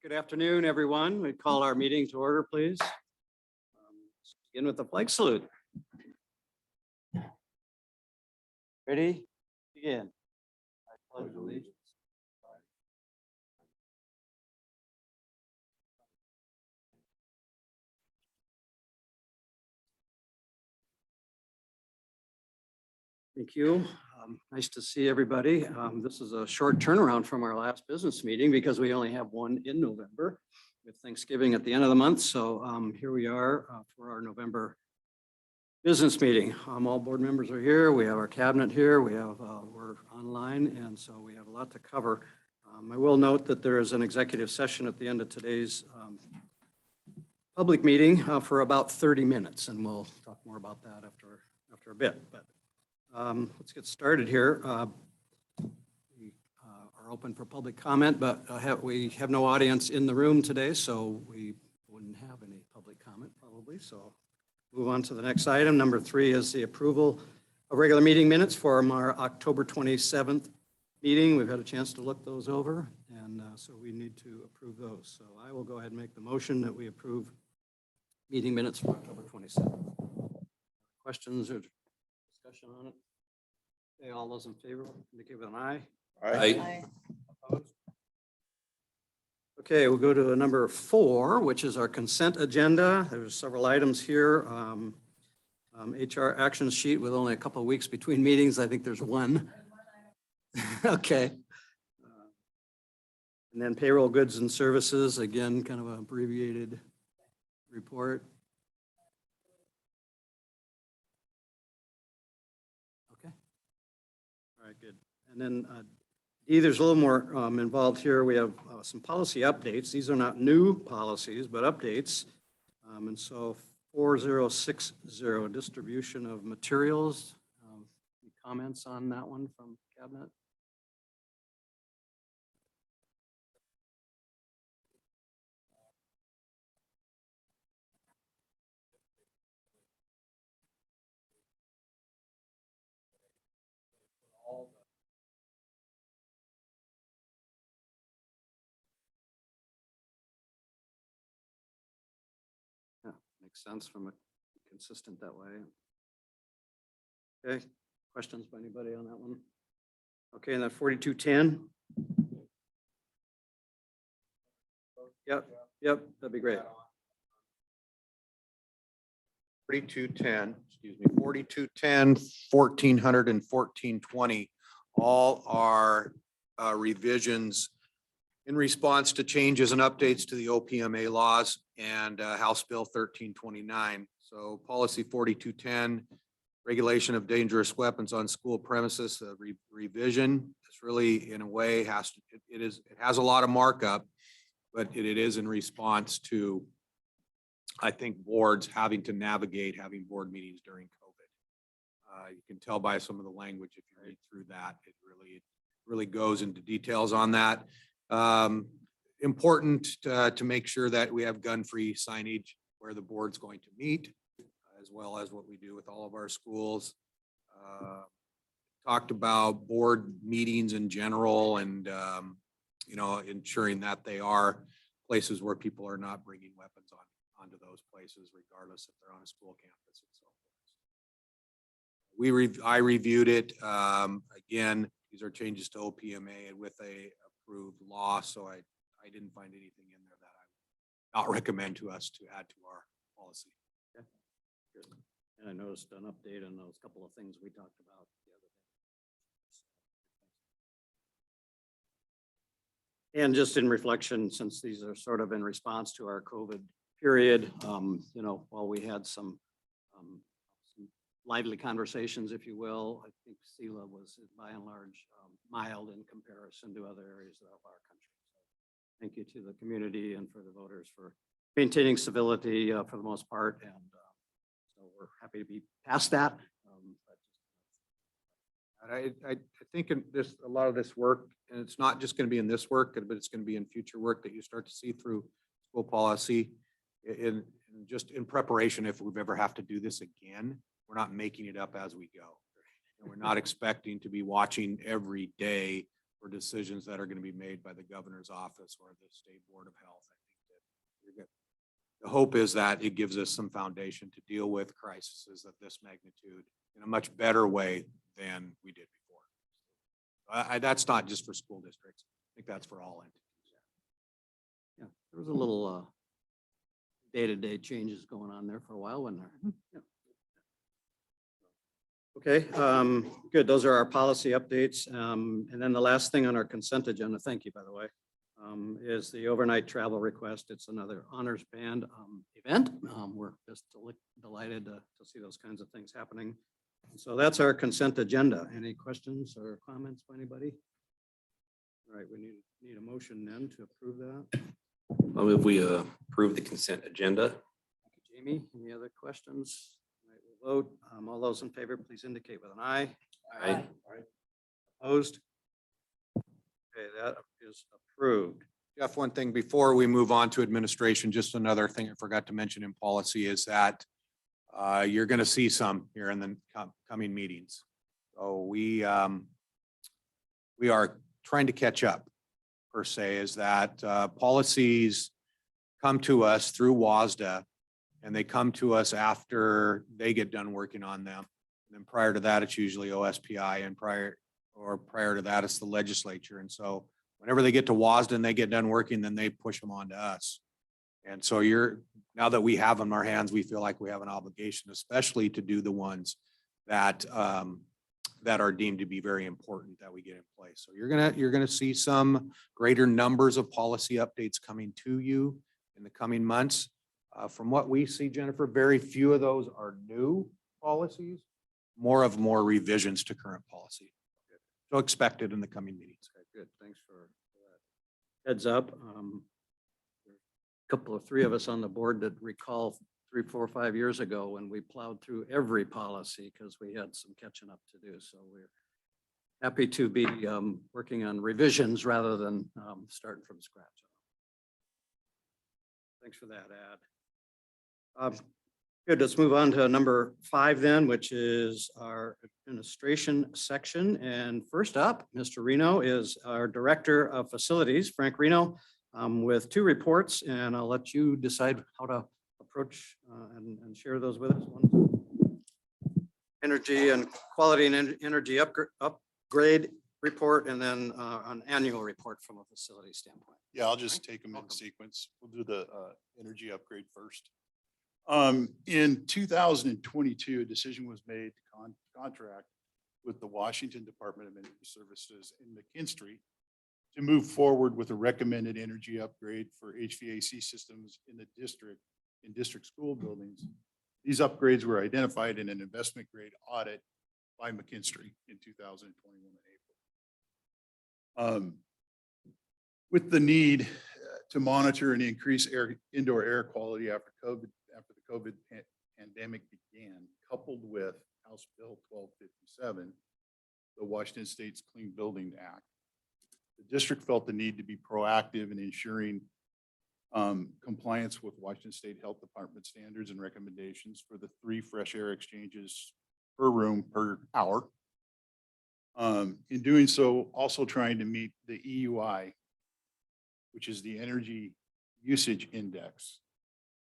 Good afternoon, everyone. We call our meeting to order, please. Let's begin with the flag salute. Ready? Begin. I pledge allegiance. Thank you. Nice to see everybody. This is a short turnaround from our last business meeting because we only have one in November with Thanksgiving at the end of the month. So here we are for our November business meeting. All board members are here. We have our cabinet here. We're online, and so we have a lot to cover. I will note that there is an executive session at the end of today's public meeting for about 30 minutes, and we'll talk more about that after a bit. But let's get started here. We are open for public comment, but we have no audience in the room today, so we wouldn't have any public comment probably. So move on to the next item. Number 3 is the approval of regular meeting minutes for our October 27th meeting. We've had a chance to look those over, and so we need to approve those. So I will go ahead and make the motion that we approve meeting minutes for October 27th. Questions or discussion on it? Okay, all those in favor indicate with an aye. Aye. Opposed? Okay, we'll go to number 4, which is our consent agenda. There's several items here. HR action sheet with only a couple of weeks between meetings. I think there's one. Okay. And then payroll goods and services, again, kind of an abbreviated report. Okay. All right, good. And then there's a little more involved here. We have some policy updates. These are not new policies, but updates. And so 4060, distribution of materials. Any comments on that one from cabinet? Yeah, makes sense from a consistent that way. Okay, questions by anybody on that one? Okay, and then 4210. Yep, that'd be great. 4210, excuse me, 4210, 1400, and 1420, all are revisions in response to changes and updates to the OPMA laws and House Bill 1329. So policy 4210, regulation of dangerous weapons on school premises, revision. It's really, in a way, it has a lot of markup, but it is in response to, I think, boards having to navigate having board meetings during COVID. You can tell by some of the language if you read through that. It really goes into details on that. Important to make sure that we have gun-free signage where the board's going to meet, as well as what we do with all of our schools. Talked about board meetings in general and, ensuring that they are places where people are not bringing weapons onto those places, regardless if they're on a school campus and so forth. I reviewed it. Again, these are changes to OPMA and with a approved law, so I didn't find anything in there that I would not recommend to us to add to our policy. Okay. Good. And I noticed an update on those couple of things we talked about the other day. And just in reflection, since these are sort of in response to our COVID period, while we had some lively conversations, if you will, I think Selah was by and large mild in comparison to other areas of our country. So thank you to the community and for the voters for maintaining civility for the most part. And so we're happy to be past that. I think in a lot of this work, and it's not just going to be in this work, but it's going to be in future work that you start to see through school policy just in preparation. If we've ever have to do this again, we're not making it up as we go. And we're not expecting to be watching every day for decisions that are going to be made by the governor's office or the state board of health. I think that you're good. The hope is that it gives us some foundation to deal with crises of this magnitude in a much better way than we did before. That's not just for school districts. I think that's for all entities. Yeah, there was a little day-to-day changes going on there for a while, wasn't there? Yeah. Okay, good. Those are our policy updates. And then the last thing on our consent agenda, thank you, by the way, is the overnight travel request. It's another honors band event. We're just delighted to see those kinds of things happening. So that's our consent agenda. Any questions or comments by anybody? All right, we need a motion then to approve that. I'll move we approve the consent agenda. Jamie, any other questions? All right, we'll vote. All those in favor, please indicate with an eye. Aye. Opposed? Okay, that is approved. Jeff, one thing before we move on to administration, just another thing I forgot to mention in policy is that you're going to see some here in the coming meetings. So we are trying to catch up, per se, is that policies come to us through WASDA, and they come to us after they get done working on them. And then prior to that, it's usually OSPI, and prior to that, it's the legislature. And so whenever they get to WASDA and they get done working, then they push them on to us. And so now that we have them in our hands, we feel like we have an obligation, especially to do the ones that that are deemed to be very important that we get in place. So you're gonna see some greater numbers of policy updates coming to you in the coming months. From what we see, Jennifer, very few of those are new policies, more revisions to current policy. So expect it in the coming meetings. Okay, good. Thanks for that heads up. Three of us on the board that recall 3, 4, 5 years ago when we plowed through every policy because we had some catching up to do. So we're happy to be working on revisions rather than starting from scratch. Thanks for that, Ad. Good, let's move on to number 5 then, which is our administration section. And first up, Mr. Reno is our Director of Facilities, Frank Reno, with 2 reports, and I'll let you decide how to approach and share those with us. One, energy and quality and energy upgrade report, and then an annual report from a facility standpoint. Yeah, I'll just take them in Welcome. sequence. We'll do the energy upgrade first. In 2022, a decision was made to contract with the Washington Department of Energy Services in McKinstry to move forward with a recommended energy upgrade for HVAC systems in the district, in district school buildings. These upgrades were identified in an investment grade audit by McKinstry in 2021 April. With the need to monitor and increase indoor air quality after the COVID pandemic began, coupled with House Bill 1257, the Washington State's Clean Building Act, the district felt the need to be proactive in ensuring compliance with Washington State Health Department standards and recommendations for the 3 fresh air exchanges per room per hour. In doing so, also trying to meet the EUI, which is the Energy Usage Index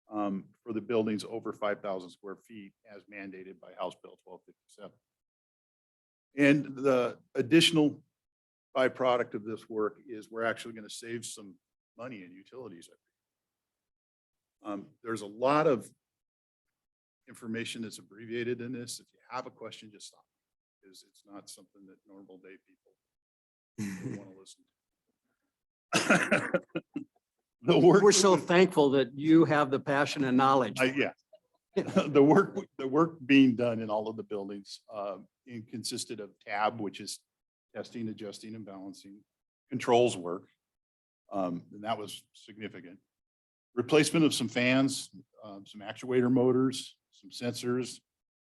for the buildings over 5,000 square feet as mandated by House Bill 1257. And the additional byproduct of this work is we're actually going to save some money in utilities. There's a lot of information that's abbreviated in this. If you have a question, just stop, because it's not something that normal day people want to listen to. The work We're so thankful that you have the passion and knowledge. yeah. The work being done in all of the buildings consisted of TAB, which is testing, adjusting, and balancing, controls work, and that was significant. Replacement of some fans, some actuator motors, some sensors,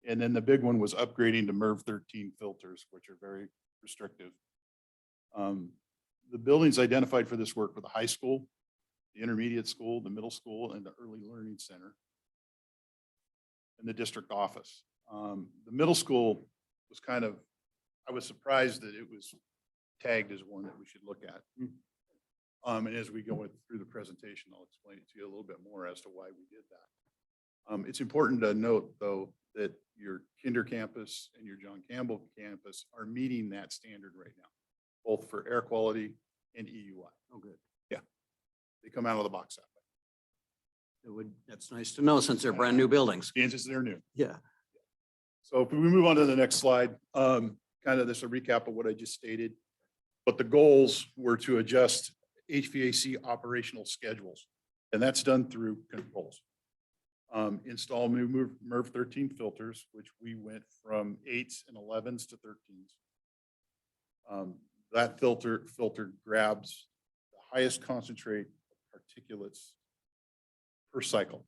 and then the big one was upgrading to MERV 13 filters, which are very restrictive. The buildings identified for this work were the high school, the intermediate school, the middle school, and the early learning center, and the district office. The middle school was I was surprised that it was tagged as one that we should look at. Hmm. And as we go through the presentation, I'll explain it to you a little bit more as to why we did that. It's important to note, though, that your Kinder campus and your John Campbell campus are meeting that standard right now, both for air quality and EUI. Oh, good. They come out of the box that way. That's nice to know since they're brand new buildings. Kansas, they're new. Yeah. So if we move on to the next slide, kind of this a recap of what I just stated. But the goals were to adjust HVAC operational schedules, and that's done through controls. Install new MERV 13 filters, which we went from 8s and 11s to 13s. That filter grabs the highest concentrate of particulates per cycle.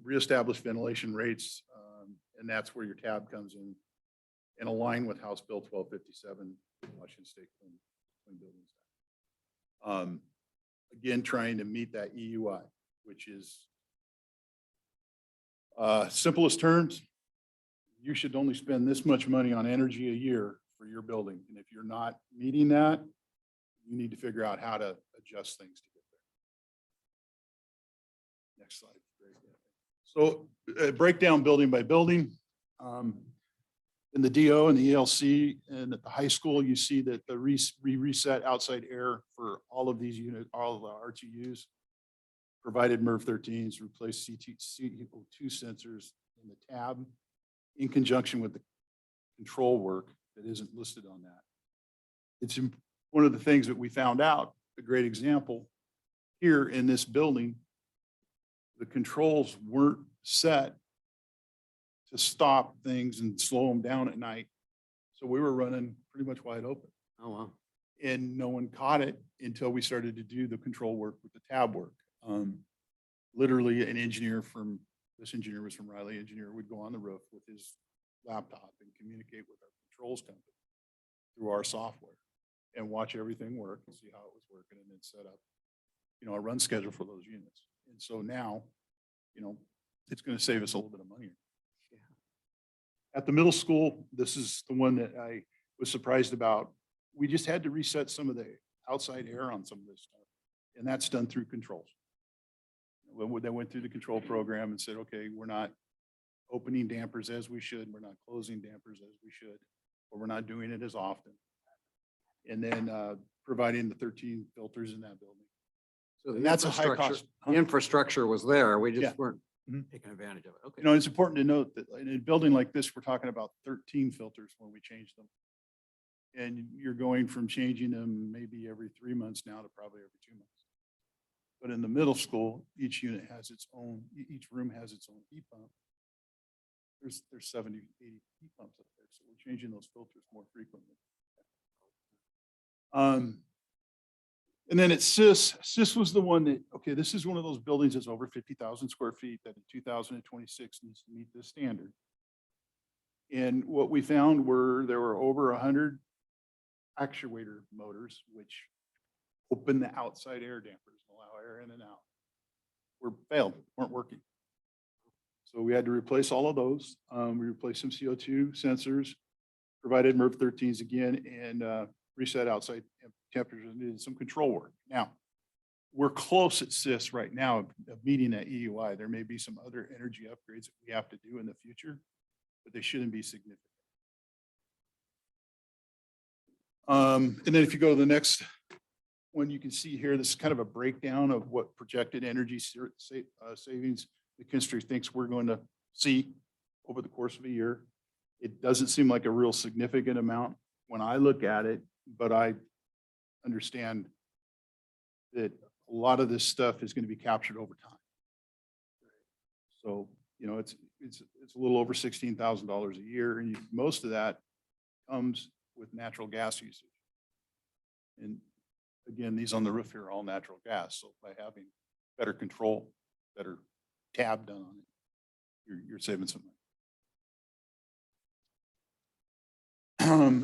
Reestablish ventilation rates, and that's where your tab comes in, and align with House Bill 1257, Washington State Clean Buildings Act. Again, trying to meet that EUI, which is simplest terms, you should only spend this much money on energy a year for your building. And if you're not meeting that, you need to figure out how to adjust things to get there. Next slide. So breakdown building by building. In the DO and the ELC and at the high school, you see that the reset outside air for all of these units, all of the RTUs, provided MERV 13s, replaced CO2 sensors in the tab in conjunction with the control work that isn't listed on that. It's one of the things that we found out, a great example here in this building, the controls weren't set to stop things and slow them down at night. So we were running pretty much wide open. Oh, wow. And no one caught it until we started to do the control work with the tab work. Literally an engineer this engineer was from Riley Engineer, would go on the roof with his laptop and communicate with our controls company through our software and watch everything work and see how it was working and then set up, a run schedule for those units. And so now, it's going to save us a little bit of money. At the middle school, this is the one that I was surprised about. We just had to reset some of the outside air on some of this stuff, and that's done through controls. They went through the control program and said, okay, we're not opening dampers as we should, we're not closing dampers as we should, or we're not doing it as often. And then providing the 13 filters in that building. So And that's a high cost. The infrastructure was there. We Yeah. just weren't Mhm. taking advantage of it. Okay. It's important to note that in a building like this, we're talking about 13 filters when we change them. And you're going from changing them maybe every 3 months now to probably every 2 months. But in the middle school, each unit has its own, each room has its own heat pump. There's 70, 80 heat pumps up there. So we're changing those filters more frequently. And then at SIS was the one that, okay, this is one of those buildings that's over 50,000 square feet that in 2026 needs to meet this standard. And what we found there were over 100 actuator motors, which open the outside air dampers and allow air in and out, weren't working. So we had to replace all of those. We replaced some CO2 sensors, provided MERV 13s again, and reset outside temperatures and did some control work. Now, we're close at SIS right now of meeting that EUI. There may be some other energy upgrades that we have to do in the future, but they shouldn't be significant. And then if you go to the next one, you can see here, this is kind of a breakdown of what projected energy savings the industry thinks we're going to see over the course of a year. It doesn't seem like a real significant amount when I look at it, but I understand that a lot of this stuff is going to be captured over time. So, it's a little over $16,000 a year, and most of that comes with natural gas usage. And again, these on the roof here are all natural gas. So by having better control, better tab done on it, you're saving some money.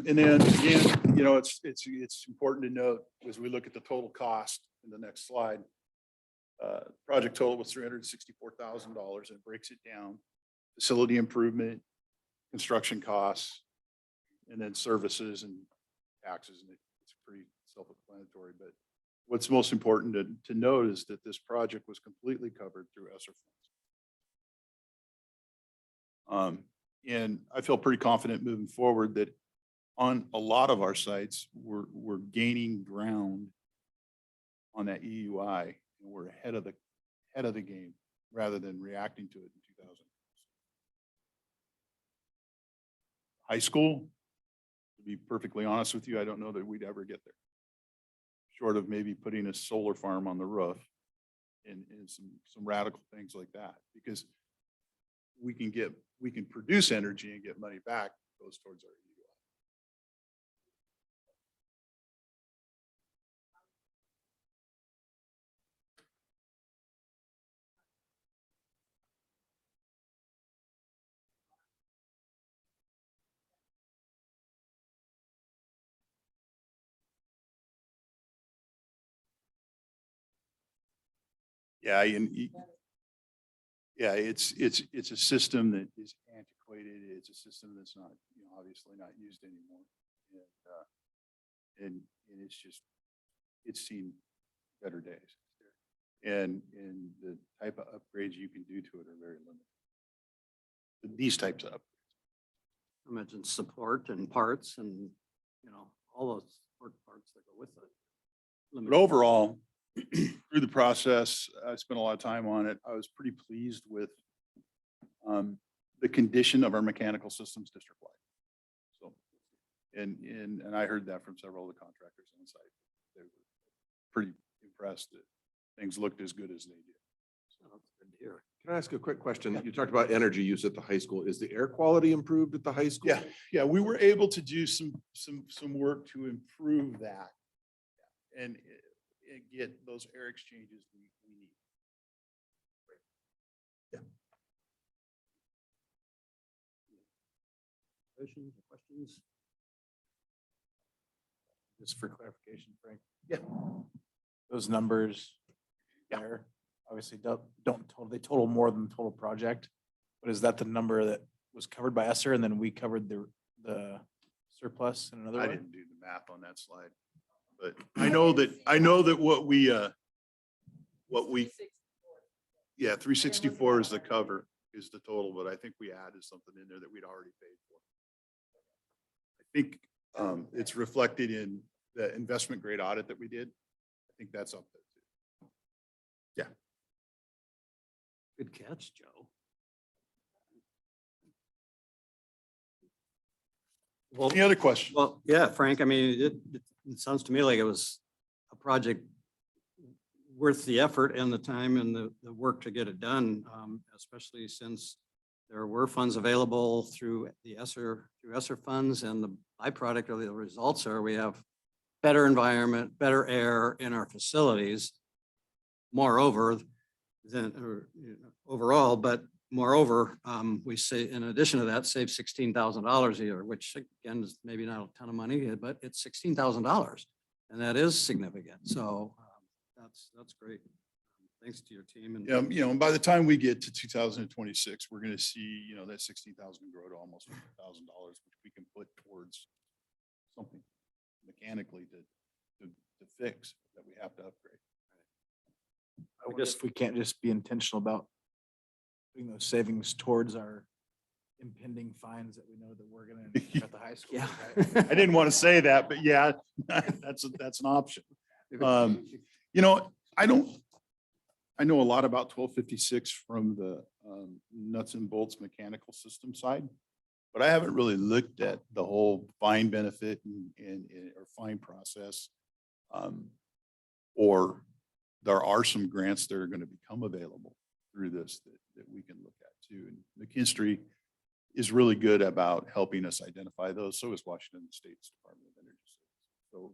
And then again, it's important to note as we look at the total cost in the next slide. Project total was $364,000 and breaks it down: facility improvement, construction costs, and then services and taxes, and it's pretty self-explanatory, but what's most important to note is that this project was completely covered through ESSER funds. And I feel pretty confident moving forward that on a lot of our sites, we're gaining ground on that EUI, and we're ahead of the game rather than reacting to it in 2000. High school, to be perfectly honest with you, I don't know that we'd ever get there. Short of maybe putting a solar farm on the roof and some radical things like that, because we can produce energy and get money back, goes towards our EUI. Yeah, yeah, it's a system that is antiquated. It's a system that's not, obviously not used anymore. And it's just, it's seen better days. And the type of upgrades you can do to it are very limited. These types of upgrades. I imagine support and parts and, all those support parts that go with it. But overall, through the process, I spent a lot of time on it. I was pretty pleased with the condition of our mechanical systems district-wide. So, and I heard that from several of the contractors on site. They were pretty impressed that things looked as good as they did. So that's good to hear. Can I ask a quick question? You talked about energy use at the high school. Is the air quality improved at the high school? Yeah, we were able to do some work to improve that and get those air exchanges we need. Questions? Just for clarification, Frank. Yeah. Those numbers there obviously don't total, they total more than the total project. But is that the number that was covered by ESSER and then we covered the surplus in another I way? didn't do the math on that slide, but I know that what we 364 is the cover, is the total, but I think we added something in there that we'd already paid for. I think it's reflected in the investment grade audit that we did. I think that's up there too. Yeah. Good catch, Joe. Well, Any other questions? well, yeah, Frank, I mean, it sounds to me like it was a project worth the effort and the time and the work to get it done, especially since there were funds available through ESSER funds, and the byproduct of the results are we have better environment, better air in our facilities. Moreover, overall, but moreover, we say, in addition to that, save $16,000 a year, which again is maybe not a ton of money, but it's $16,000, and that is significant. So that's great. Thanks to your team. And And by the time we get to 2026, we're going to see, that 16,000 grow to almost $100,000, which we can put towards something mechanically to fix that we have to upgrade. I wonder if we can't just be intentional about putting those savings towards our impending fines that we know that we're going to incur at the high school. Yeah. right? I didn't want to say that, but yeah, that's an option. I know a lot about 1256 from the nuts and bolts mechanical system side, but I haven't really looked at the whole fine benefit or fine process. Or there are some grants that are going to become available through this that we can look at too. And McKinstry is really good about helping us identify those. So is Washington State's Department of Energy. So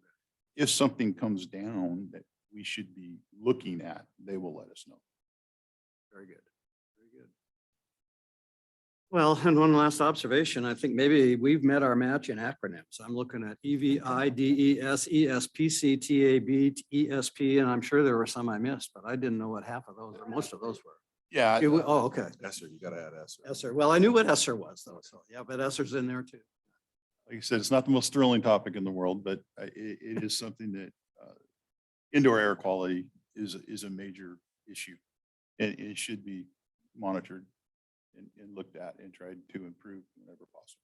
if something comes down that we should be looking at, they will let us know. very good. Very good. Well, and one last observation, I think maybe we've met our match in acronyms. I'm looking at EVI, DES, ESPC, TAB, ESP, and I'm sure there were some I missed, but I didn't know what half of those or most of those were. Yeah. Oh, okay. ESSER, you gotta add ESSER. ESSER. Well, I knew what ESSER was though. So yeah, but ESSER's in there too. like I said, it's not the most thrilling topic in the world, but it is something that indoor air quality is a major issue. And it should be monitored and looked at and tried to improve whenever possible.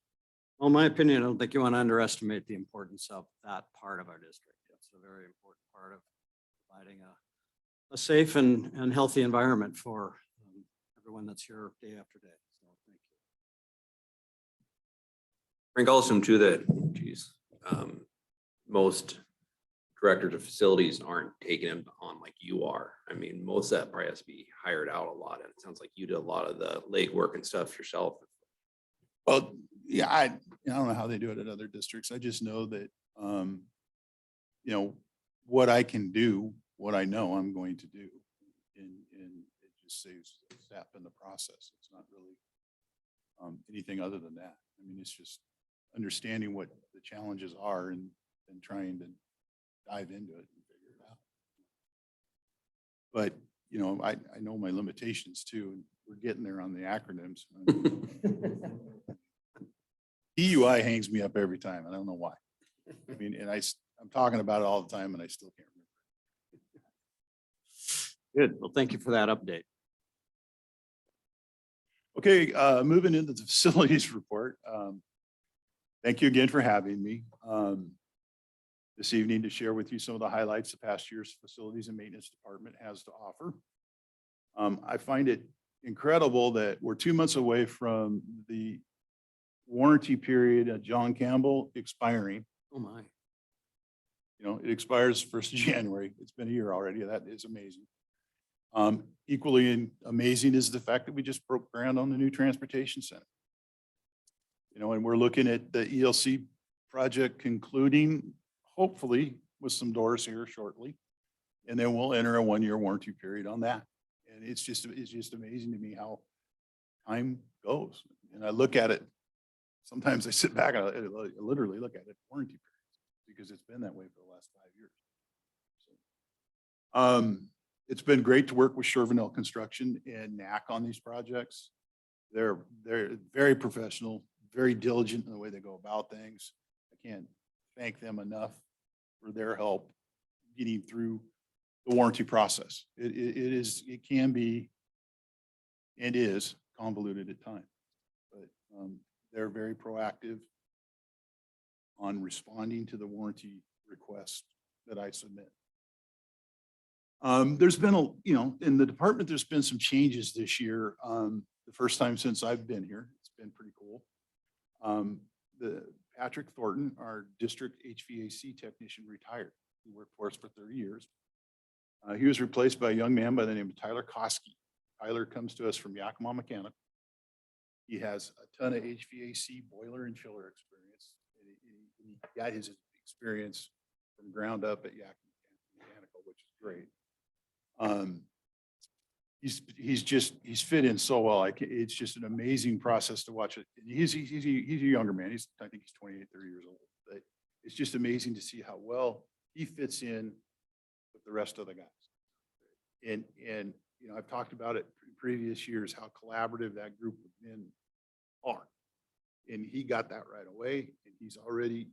Well, in my opinion, I don't think you want to underestimate the importance of that part of our district. It's a very important part of providing a safe and healthy environment for everyone that's here day after day. So thank you. Frank, I'll assume too that, geez, most directors of facilities aren't taking them on like you are. I mean, most of that probably has to be hired out a lot. And it sounds like you did a lot of the legwork and stuff yourself. Well, yeah, I don't know how they do it at other districts. I just know that, what I can do, what I know I'm going to do. And it just saves a step in the process. It's not really anything other than that. I mean, it's just understanding what the challenges are and trying to dive into it and figure it out. But, I know my limitations too, and we're getting there on the acronyms. DUI hangs me up every time. I don't know why. I mean, and I'm talking about it all the time and I still can't remember. Good. Well, thank you for that update. Okay, moving into the facilities report. Thank you again for having me this evening to share with you some of the highlights the past year's facilities and maintenance department has to offer. I find it incredible that we're 2 months away from the warranty period at John Campbell expiring. Oh, my. It expires 1st of January. It's been a year already. That is amazing. Equally amazing is the fact that we just broke ground on the new transportation center. And we're looking at the ELC project concluding, hopefully with some doors here shortly. And then we'll enter a 1-year warranty period on that. And it's just amazing to me how time goes. And I look at it, sometimes I sit back and I literally look at it, warranty periods, because it's been that way for the last 5 years. So, it's been great to work with Shervinell Construction and NAC on these projects. They're very professional, very diligent in the way they go about things. I can't thank them enough for their help getting through the warranty process. It can be and is convoluted at times, but they're very proactive on responding to the warranty requests that I submit. There's been in the department, there's been some changes this year. The first time since I've been here, it's been pretty cool. The Patrick Thornton, our district HVAC technician, retired. He worked for us for 30 years. He was replaced by a young man by the name of Tyler Koski. Tyler comes to us from Yakima Mechanical. He has a ton of HVAC boiler and chiller experience. He got his experience from ground up at Yakima Mechanical, which is great. He's fit in so well. It's just an amazing process to watch it. He's a younger man. I think he's 28, 30 years old, but it's just amazing to see how well he fits in with the rest of the guys. And I've talked about it in previous years, how collaborative that group of men are. And he got that right away. And he's already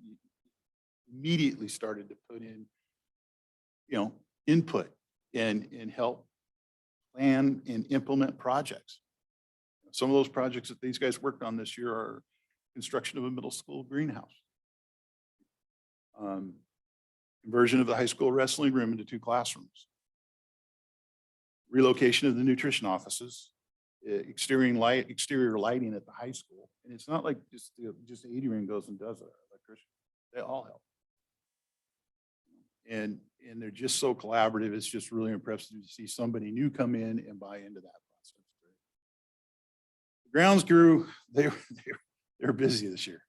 immediately started to put in, input and help plan and implement projects. Some of those projects that these guys worked on this year are construction of a middle school greenhouse, conversion of the high school wrestling room into 2 classrooms, relocation of the nutrition offices, exterior lighting at the high school. And it's not like just Adrian goes and does it, electrician. They all help. And they're just so collaborative. It's just really impressive to see somebody new come in and buy into that process. The grounds crew, they're busy this year,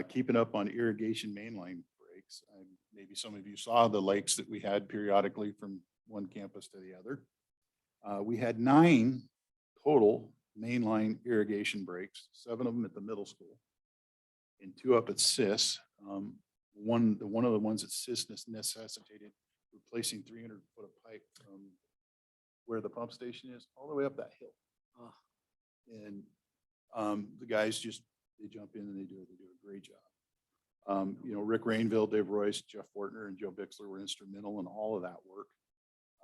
keeping up on irrigation mainline breaks. Maybe some of you saw the lakes that we had periodically from one campus to the other. We had 9 total mainline irrigation breaks, 7 of them at the middle school and 2 up at SIS. One of the ones at SIS necessitated replacing 300-foot of pipe from where the pump station is all the way up that hill. And the guys they jump in and they do a great job. Rick Rainville, Dave Royce, Jeff Fortner, and Joe Bixler were instrumental in all of that work.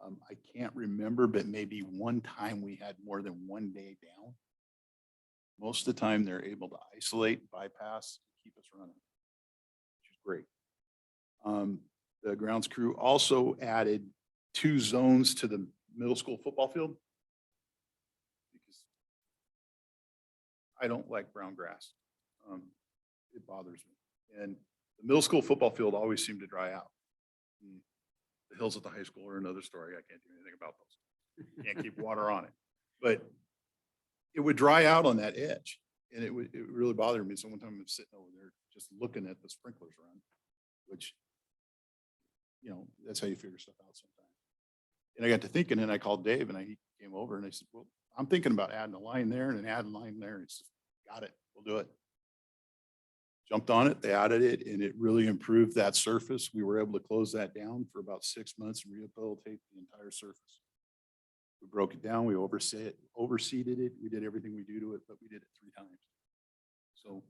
I can't remember, but maybe one time we had more than one day down. Most of the time, they're able to isolate, bypass, keep us running, which is great. The grounds crew also added 2 zones to the middle school football field because I don't like brown grass. It bothers me. And the middle school football field always seemed to dry out. The hills at the high school are another story. I can't do anything about those. Can't keep water on it. But it would dry out on that edge. And it really bothered me. So one time I'm sitting over there just looking at the sprinklers run, which, that's how you figure stuff out sometimes. And I got to thinking, and I called Dave, and he came over and I said, well, I'm thinking about adding a line there and an adding line there. And he said, got it, we'll do it. Jumped on it, they added it, and it really improved that surface. We were able to close that down for about 6 months and rehabilitate the entire surface. We broke it down, we overseeded it, we did everything we do to it, but we did it 3 times. So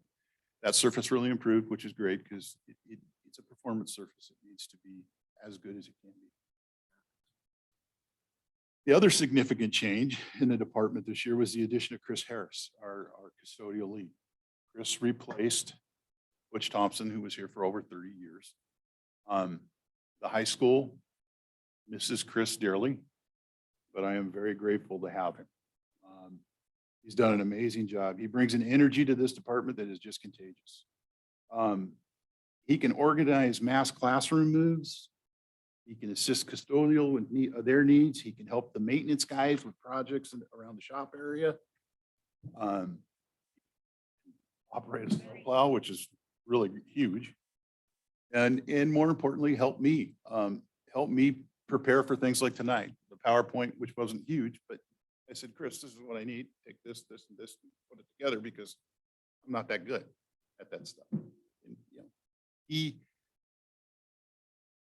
that surface really improved, which is great because it's a performance surface. It needs to be as good as it can be. The other significant change in the department this year was the addition of Chris Harris, our custodial lead. Chris replaced Butch Thompson, who was here for over 30 years. The high school misses Chris dearly, but I am very grateful to have him. He's done an amazing job. He brings an energy to this department that is just contagious. He can organize mass classroom moves. He can assist custodial with their needs. He can help the maintenance guys with projects around the shop area. Operate a snowplow, which is really huge. And more importantly, help me prepare for things like tonight. The PowerPoint, which wasn't huge, but I said, Chris, this is what I need. Take this, this, and this, and put it together because I'm not that good at that stuff. And,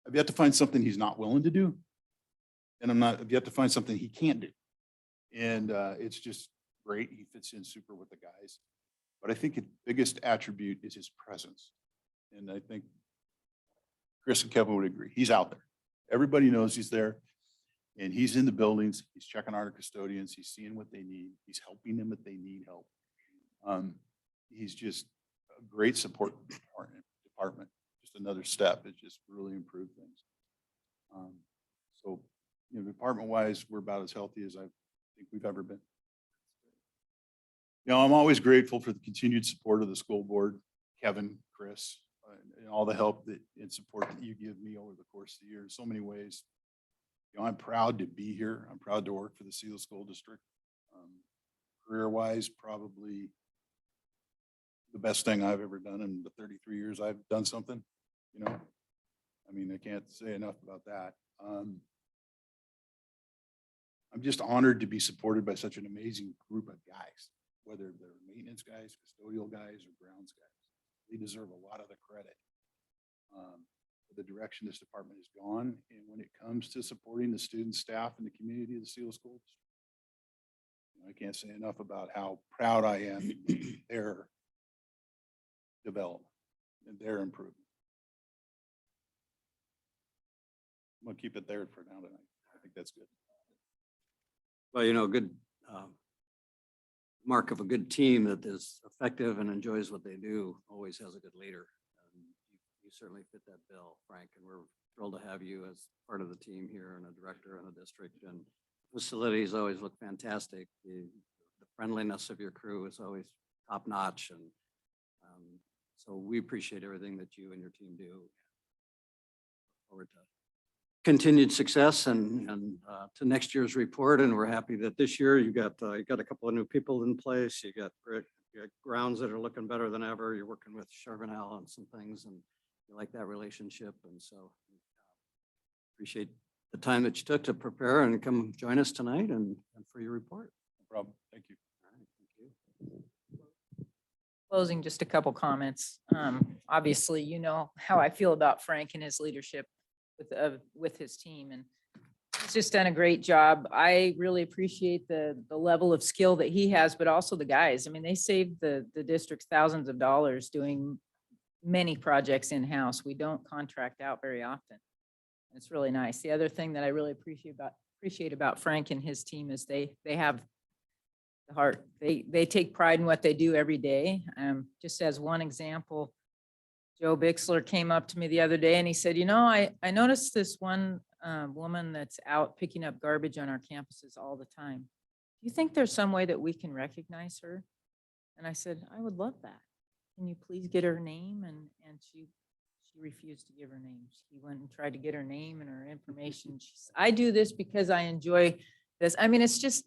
I've yet to find something he's not willing to do. And I've yet to find something he can't do. And it's just great. He fits in super with the guys. But I think the biggest attribute is his presence. And I think Chris and Kevin would agree. He's out there. Everybody knows he's there. And he's in the buildings. He's checking on our custodians. He's seeing what they need. He's helping them if they need help. He's just a great support department. Just another step. It just really improved things. So, department-wise, we're about as healthy as I think we've ever been. I'm always grateful for the continued support of the school board, Kevin, Chris, and all the help and support that you give me over the course of the year in so many ways. I'm proud to be here. I'm proud to work for the Selah School District. Career-wise, probably the best thing I've ever done in the 33 years I've done something, I can't say enough about that. I'm just honored to be supported by such an amazing group of guys, whether they're maintenance guys, custodial guys, or grounds guys. They deserve a lot of the credit for the direction this department has gone. And when it comes to supporting the students, staff, and the community of the Selah School District, I can't say enough about how proud I am of their development and their improvement. I'm gonna keep it there for now tonight. I think that's good. Well, good mark of a good team that is effective and enjoys what they do always has a good leader. You certainly fit that bill, Frank, and we're thrilled to have you as part of the team here and a director in the district. And facilities always look fantastic. The friendliness of your crew is always top notch, and so we appreciate everything that you and your team do. Look forward to continued success and to next year's report. And we're happy that this year you got a couple of new people in place. You got grounds that are looking better than ever. You're working with Charbonneau on some things, and you like that relationship. And so appreciate the time that you took to prepare and come join us tonight and for your report. No problem. Thank you. All right, thank you. Closing, just a couple comments. Obviously, you know how I feel about Frank and his leadership with his team, and he's just done a great job. I really appreciate the level of skill that he has, but also the guys. They saved the district thousands of dollars doing many projects in-house. We don't contract out very often. It's really nice. The other thing that I really appreciate about Frank and his team is they have the heart. They take pride in what they do every day. Just as one example, Joe Bixler came up to me the other day and he said, you know, I noticed this one woman that's out picking up garbage on our campuses all the time. Do you think there's some way that we can recognize her? And I said, I would love that. Can you please get her name? And she refused to give her name. She went and tried to get her name and her information. I do this because I enjoy this. I mean, it's just,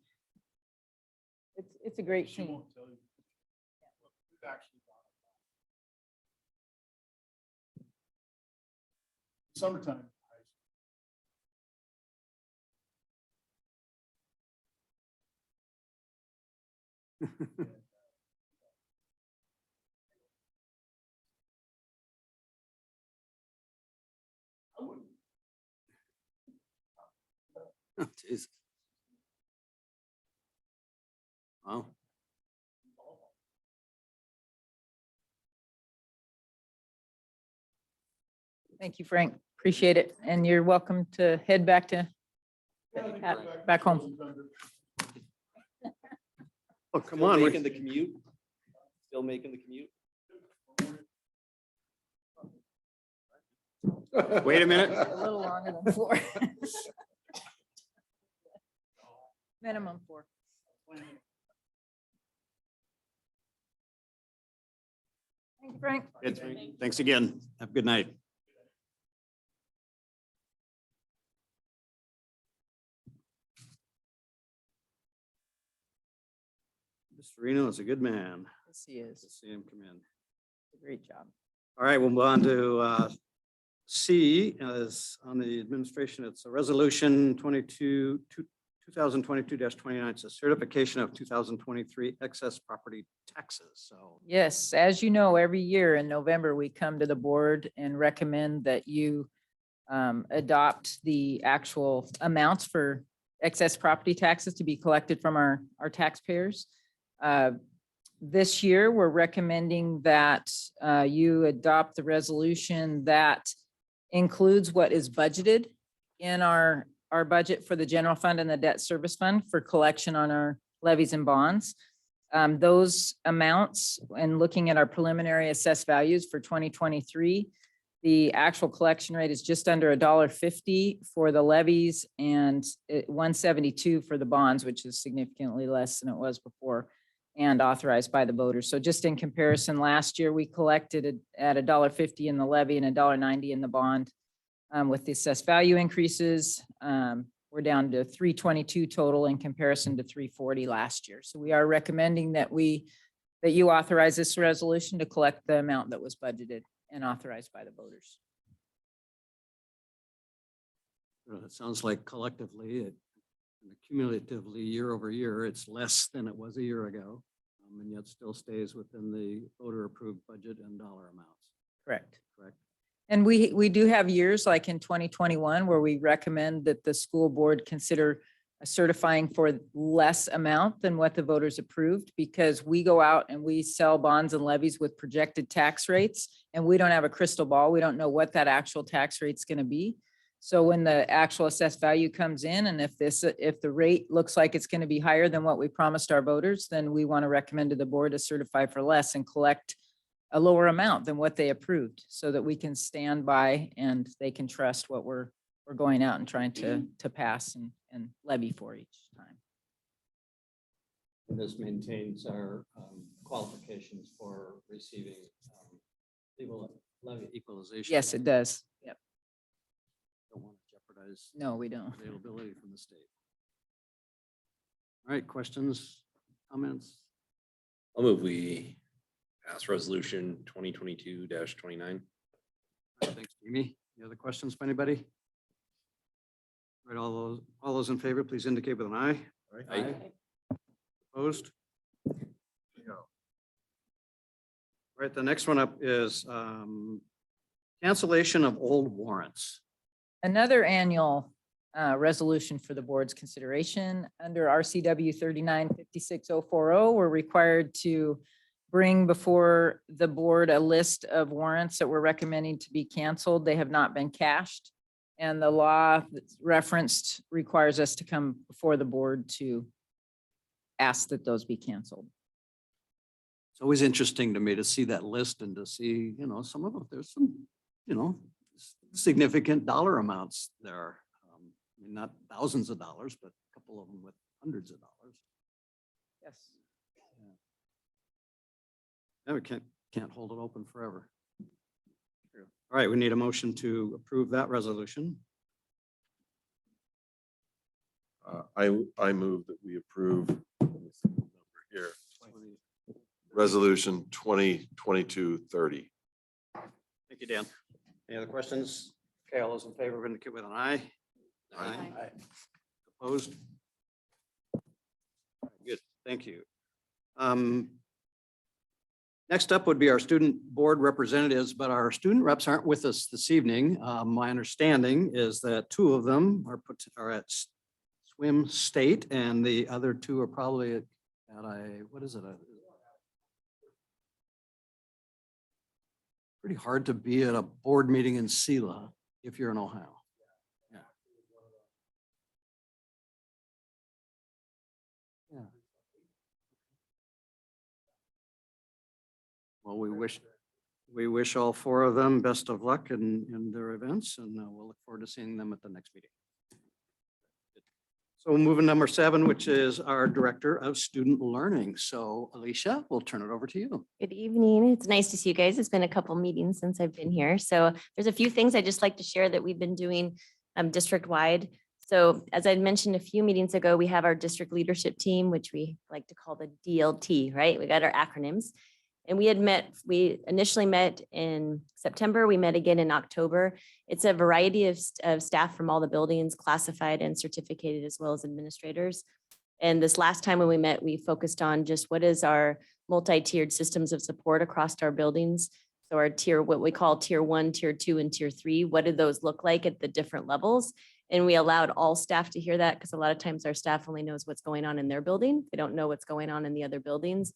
it's a great She team. won't tell you. We've actually gone. Summertime. I wouldn't. Oh, jeez. Wow. Thank you, Frank. Appreciate it. And you're welcome to head back to back home. Oh, come Still on. Making the commute? Still making the commute? Wait a minute. A little longer than 4. Minimum 4. Thank you, Frank. Thanks again. Have a good night. Mr. Reno is a good man. Yes, he is. To see him come in. Great job. All right, we'll move on to C as on the administration. It's a resolution 2022-29. It's a certification of 2023 excess property taxes. So Yes, as you know, every year in November, we come to the board and recommend that you adopt the actual amounts for excess property taxes to be collected from our taxpayers. This year, we're recommending that you adopt the resolution that includes what is budgeted in our budget for the general fund and the debt service fund for collection on our levies and bonds. Those amounts, and looking at our preliminary assessed values for 2023, the actual collection rate is just under $1.50 for the levies and $1.72 for the bonds, which is significantly less than it was before and authorized by the voters. So just in comparison, last year we collected at $1.50 in the levy and $1.90 in the bond. With the assessed value increases, we're down to $322 total in comparison to $340 last year. So we are recommending that you authorize this resolution to collect the amount that was budgeted and authorized by the voters. it sounds like collectively and cumulatively year over year, it's less than it was a year ago. And yet still stays within the voter approved budget and dollar amounts. Correct. Correct. And we do have years like in 2021 where we recommend that the school board consider certifying for less amount than what the voters approved, because we go out and we sell bonds and levies with projected tax rates and we don't have a crystal ball. We don't know what that actual tax rate's going to be. So when the actual assessed value comes in, and if the rate looks like it's going to be higher than what we promised our voters, then we want to recommend to the board to certify for less and collect a lower amount than what they approved, so that we can stand by and they can trust what we're going out and trying to pass and levy for each time. And this maintains our qualifications for receiving levy equalization. Yes, it does. Yep. Don't want to jeopardize No, we don't. availability from the state. All right, questions, comments? I'll move we pass resolution 2022-29. Thanks, Jamie. Any other questions by anybody? All right, all those in favor, please indicate with an eye. Aye. Opposed? All right, the next one up is cancellation of old warrants. Another annual resolution for the board's consideration under RCW 3956.040, we're required to bring before the board a list of warrants that we're recommending to be canceled. They have not been cashed. And the law that's referenced requires us to come before the board to ask that those be canceled. It's always interesting to me to see that list and to see, some of them, there's some, significant dollar amounts there. I mean, not thousands of dollars, but a couple of them with hundreds of dollars. Yes. Yeah, we can't hold it open forever. All right, we need a motion to approve that resolution. I move that we approve let me see the number here, resolution 2022-30. Thank you, Dan. Any other questions? Okay, all those in favor indicate with an eye. Aye. Opposed? Good, thank you. Next up would be our student board representatives, but our student reps aren't with us this evening. My understanding is that two of them are at Swim State and the other two are probably at what is it? Pretty hard to be at a board meeting in Selah if you're in Ohio. Yeah. Yeah. Well, we wish all four of them best of luck in their events, and we'll look forward to seeing them at the next meeting. So moving number 7, which is our Director of Student Learning. So Alicia, we'll turn it over to you. Good evening. It's nice to see you guys. It's been a couple meetings since I've been here. So there's a few things I'd just like to share that we've been doing district-wide. So as I mentioned a few meetings ago, we have our district leadership team, which we like to call the DLT, right? We got our acronyms. And we initially met in September. We met again in October. It's a variety of staff from all the buildings, classified and certificated, as well as administrators. And this last time when we met, we focused on just what is our multi-tiered systems of support across our buildings. So our tier, what we call tier 1, tier 2, and tier 3, what do those look like at the different levels? And we allowed all staff to hear that because a lot of times our staff only knows what's going on in their building. They don't know what's going on in the other buildings.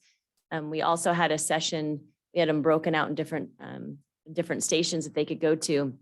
We also had a session, we had them broken out in different stations that they could go to.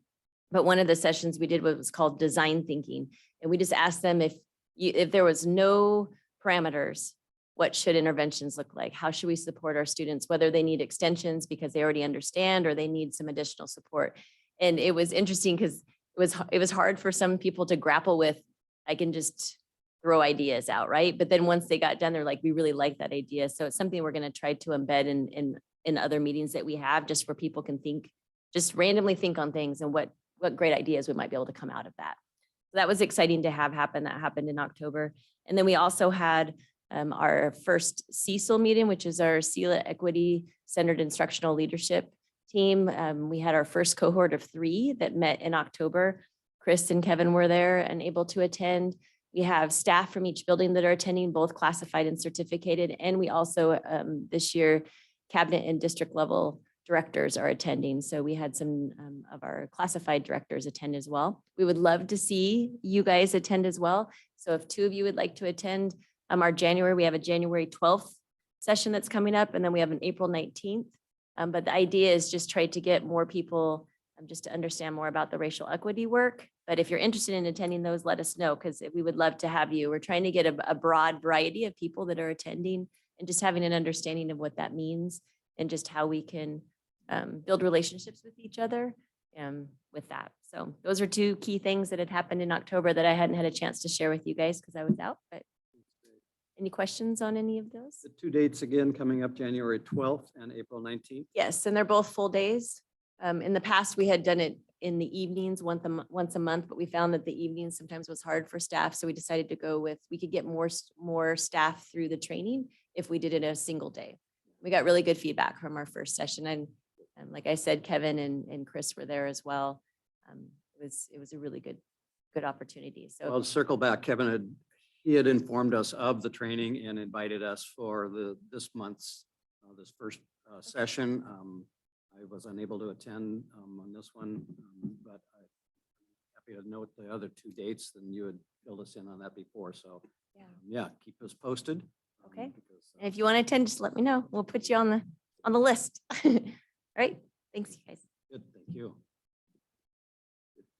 But one of the sessions we did was called design thinking. And we just asked them if there was no parameters, what should interventions look like? How should we support our students, whether they need extensions because they already understand or they need some additional support? And it was interesting because it was hard for some people to grapple with, I can just throw ideas out, right? But then once they got done, they're like, we really like that idea. So it's something we're going to try to embed in other meetings that we have, just where people can think, just randomly think on things and what great ideas we might be able to come out of that. So that was exciting to have happen. That happened in October. And then we also had our first CECL meeting, which is our Selah Equity Centered Instructional Leadership team. We had our first cohort of 3 that met in October. Chris and Kevin were there and able to attend. We have staff from each building that are attending, both classified and certificated. And we also, this year, cabinet and district level directors are attending. So we had some of our classified directors attend as well. We would love to see you guys attend as well. So if 2 of you would like to attend we have a January 12th session that's coming up, and then we have an April 19th. But the idea is just try to get more people just to understand more about the racial equity work. But if you're interested in attending those, let us know, because we would love to have you. We're trying to get a broad variety of people that are attending and just having an understanding of what that means and just how we can build relationships with each other with that. So those are 2 key things that had happened in October that I hadn't had a chance to share with you guys because I was out. But any questions on any of those? The 2 dates again coming up, January 12th and April 19th. Yes, and they're both full days. In the past, we had done it in the evenings once a month, but we found that the evenings sometimes was hard for staff. So we decided to go with, we could get more staff through the training if we did it in a single day. We got really good feedback from our first session. And like I said, Kevin and Chris were there as well. It was a really good opportunity. So Well, to circle back, Kevin had informed us of the training and invited us for this month's, this first session. I was unable to attend on this one, but I'm happy to note the other 2 dates, and you had filled us in on that before. So Yeah. yeah, keep us posted. Okay. Because, and if you want to attend, just let me know. We'll put you on on the list. All right, thanks, you guys. Good, thank you.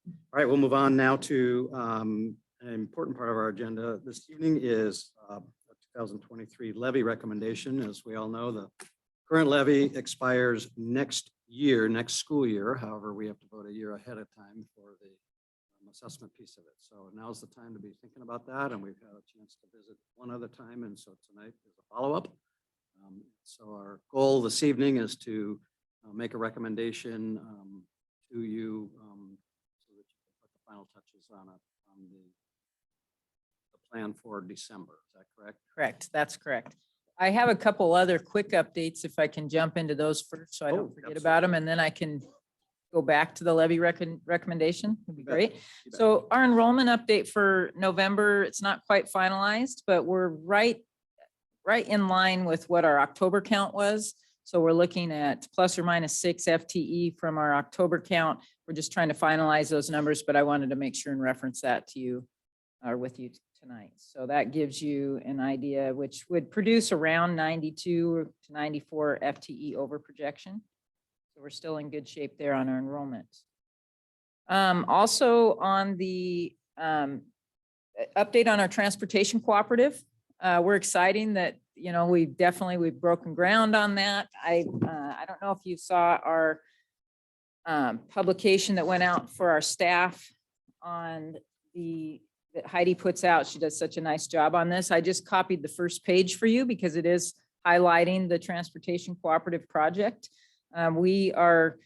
All right, we'll move on now to an important part of our agenda this evening is 2023 levy recommendation. As we all know, the current levy expires next year, next school year. However, we have to vote a year ahead of time for the assessment piece of it. So now's the time to be thinking about that. And we've had a chance to visit one other time. And so tonight is a follow-up. So our goal this evening is to make a recommendation to you so that you can put the final touches on it on the plan for December. Is that correct? Correct, that's correct. I have a couple other quick updates if I can jump into those first, so I Oh, don't forget about them, and then I can go back to the levy recommendation. Would be You bet. great. You bet. So our enrollment update for November, it's not quite finalized, but we're right in line with what our October count was. So we're looking at plus or minus 6 FTE from our October count. We're just trying to finalize those numbers, but I wanted to make sure and reference that to you or with you tonight. So that gives you an idea, which would produce around 92 to 94 FTE over projection. So we're still in good shape there on our enrollment. Also on the update on our transportation cooperative, we're exciting that, you know, we've broken ground on that. I don't know if you saw our publication that went out for our staff on that Heidi puts out. She does such a nice job on this. I just copied the first page for you because it is highlighting the transportation cooperative project. We are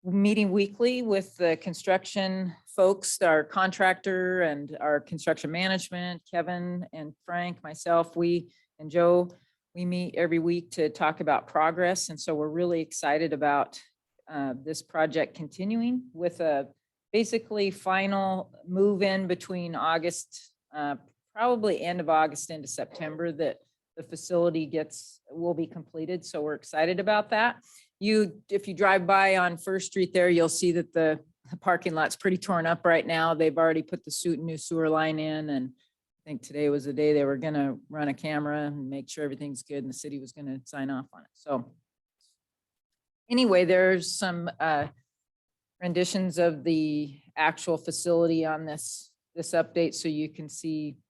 meeting weekly with the construction folks, our contractor and our construction management, Kevin and Frank, myself, and Joe. We meet every week to talk about progress. And so we're really excited about this project continuing with a basically final move in between August, probably end of August into September, that the facility will be completed. So we're excited about that. If you drive by on First Street there, you'll see that the parking lot's pretty torn up right now. They've already put the new sewer line in, and I think today was the day they were gonna run a camera and make sure everything's good, and the city was gonna sign off on it. So anyway, there's some renditions of the actual facility on this update, so you can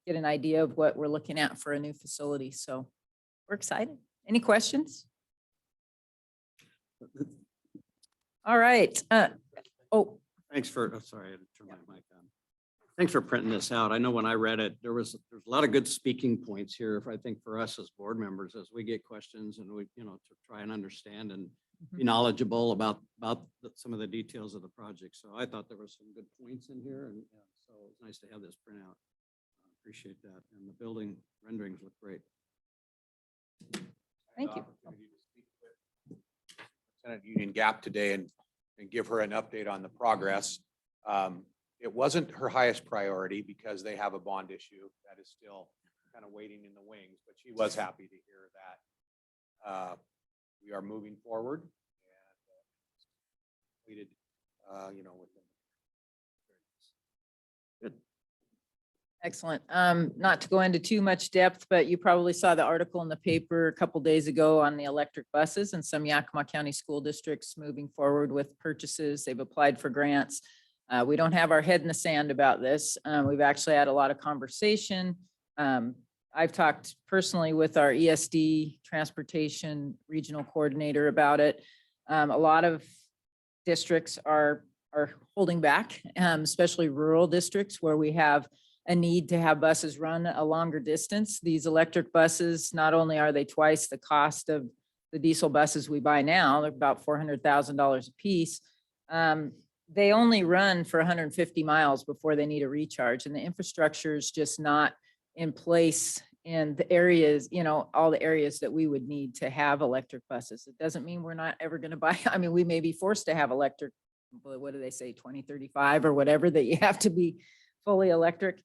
get an idea of what we're looking at for a new facility. So we're excited. Any questions? All right. Thanks for, sorry, I had to turn my mic on. Thanks for printing this out. I know when I read it, there's a lot of good speaking points here, I think, for us as board members, as we get questions and we, to try and understand and be knowledgeable about some of the details of the project. So I thought there were some good points in here, and so it's nice to have this printout. Appreciate that. And the building renderings look great. Thank you. Senate Union Gap today and give her an update on the progress. It wasn't her highest priority because they have a bond issue that is still kind of waiting in the wings, but she was happy to hear that we are moving forward and completed, within. Good. Excellent. Not to go into too much depth, but you probably saw the article in the paper a couple days ago on the electric buses and some Yakima County school districts moving forward with purchases. They've applied for grants. We don't have our head in the sand about this. We've actually had a lot of conversation. I've talked personally with our ESD transportation regional coordinator about it. A lot of districts are holding back, especially rural districts where we have a need to have buses run a longer distance. These electric buses, not only are they twice the cost of the diesel buses we buy now, they're about $400,000 a piece. They only run for 150 miles before they need a recharge, and the infrastructure is just not in place in the areas, all the areas that we would need to have electric buses. It doesn't mean we're not ever going to buy. I mean, we may be forced to have electric, what do they say, 2035 or whatever, that you have to be fully electric.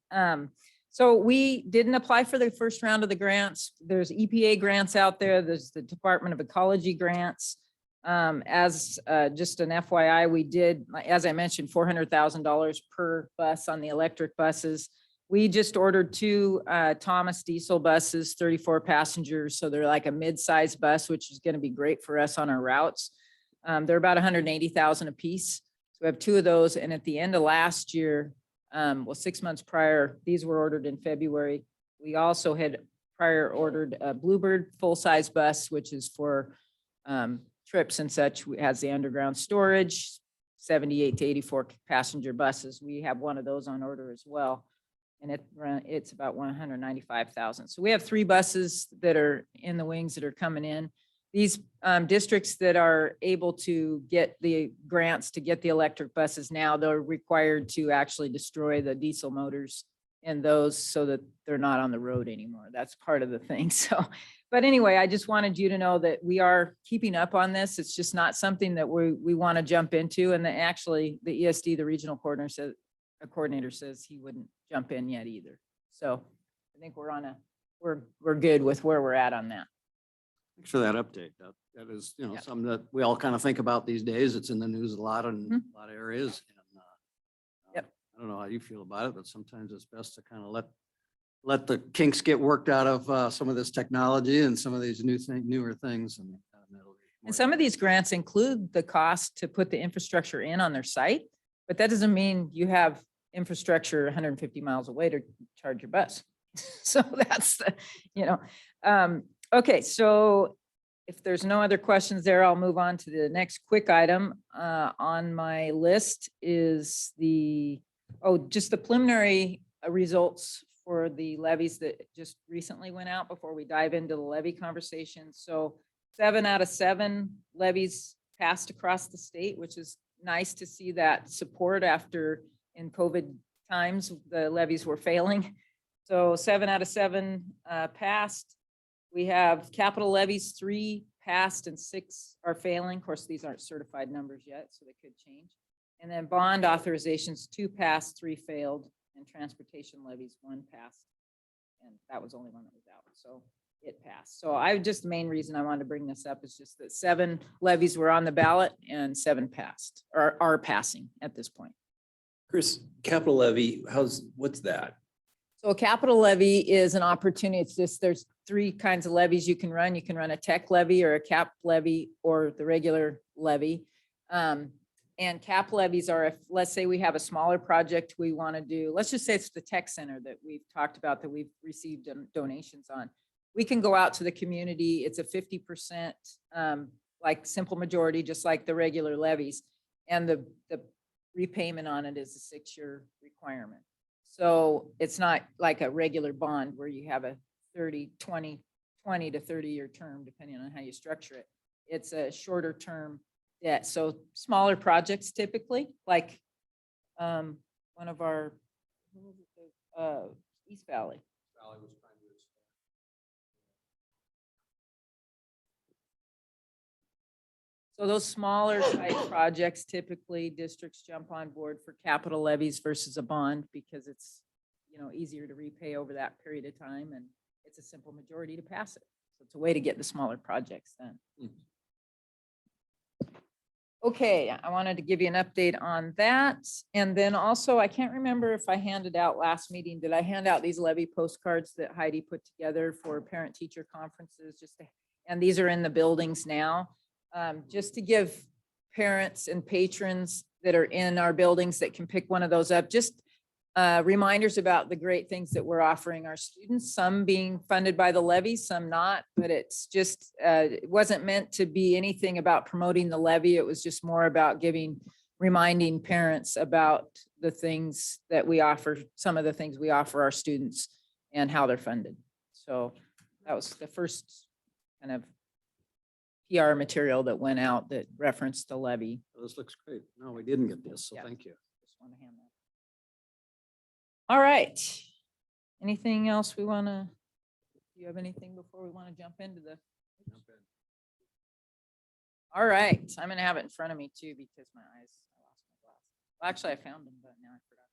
So we didn't apply for the first round of the grants. There's EPA grants out there. There's the Department of Ecology grants. As just an FYI, we did, as I mentioned, $400,000 per bus on the electric buses. We just ordered two Thomas diesel buses, 34 passengers. So they're like a mid-sized bus, which is going to be great for us on our routes. They're about 180,000 a piece. So we have two of those. And at the end of last year, well, 6 months prior, these were ordered in February. We also had prior ordered a Bluebird full-size bus, which is for trips and such. It has the underground storage, 78 to 84 passenger buses. We have one of those on order as well. And it's about 195,000. So we have three buses that are in the wings that are coming in. These districts that are able to get the grants to get the electric buses now, they're required to actually destroy the diesel motors in those so that they're not on the road anymore. That's part of the thing. So, but anyway, I just wanted you to know that we are keeping up on this. It's just not something that we want to jump into. And actually the ESD, the regional coordinator says he wouldn't jump in yet either. So I think we're good with where we're at on that. Thanks for that update. That is, Yeah. something that we all kind of think about these days. It's in the news a lot in Mhm. a lot of areas. And Yep. I don't know how you feel about it, but sometimes it's best to kind of let the kinks get worked out of some of this technology and some of these newer things. And it'll be more And some of these grants include the cost to put the infrastructure in on their site, but that doesn't mean you have infrastructure 150 miles away to charge your bus. So that's okay. So if there's no other questions there, I'll move on to the next quick item on my list is just the preliminary results for the levies that just recently went out before we dive into the levy conversation. So 7 out of 7 levies passed across the state, which is nice to see that support after in COVID times, the levies were failing. So 7 out of 7 passed. We have capital levies, 3 passed and 6 are failing. Of course, these aren't certified numbers yet, so they could change. And then bond authorizations, 2 passed, 3 failed, and transportation levies, 1 passed. And that was the only one that was out, so it passed. So the main reason I wanted to bring this up is just that 7 levies were on the ballot and 7 passed, or are passing at this point. Chris, capital levy, what's that? So a capital levy is an opportunity. It's just, there's 3 kinds of levies you can run. You can run a tech levy or a cap levy or the regular levy. And cap levies are, if, let's say we have a smaller project we want to do, let's just say it's the tech center that we've talked about that we've received donations on. We can go out to the community. It's a 50% like simple majority, just like the regular levies. And the repayment on it is a 6-year requirement. So it's not like a regular bond where you have a 20 to 30-year term, depending on how you structure it. It's a shorter term debt. So smaller projects typically, like one of our East Valley. So those smaller type projects, typically districts jump on board for capital levies versus a bond because it's, easier to repay over that period of time and it's a simple majority to pass it. So it's a way to get the smaller projects done. Okay, I wanted to give you an update on that. And then also, I can't remember if I handed out last meeting, did I hand out these levy postcards that Heidi put together for parent-teacher conferences? And these are in the buildings now. Just to give parents and patrons that are in our buildings that can pick one of those up, just reminders about the great things that we're offering our students, some being funded by the levy, some not, but it's just, it wasn't meant to be anything about promoting the levy. It was just more about reminding parents about the things that we offer, some of the things we offer our students and how they're funded. So that was the first kind of PR material that went out that referenced the levy. This looks great. No, we didn't get this, so Yeah. thank you. Just want to hand that. All right. Anything else we want to, do you have anything before we want to jump into the? All right, I'm going to have it in front of me too because I lost my glasses. Well, actually, I found them, but now I forgot.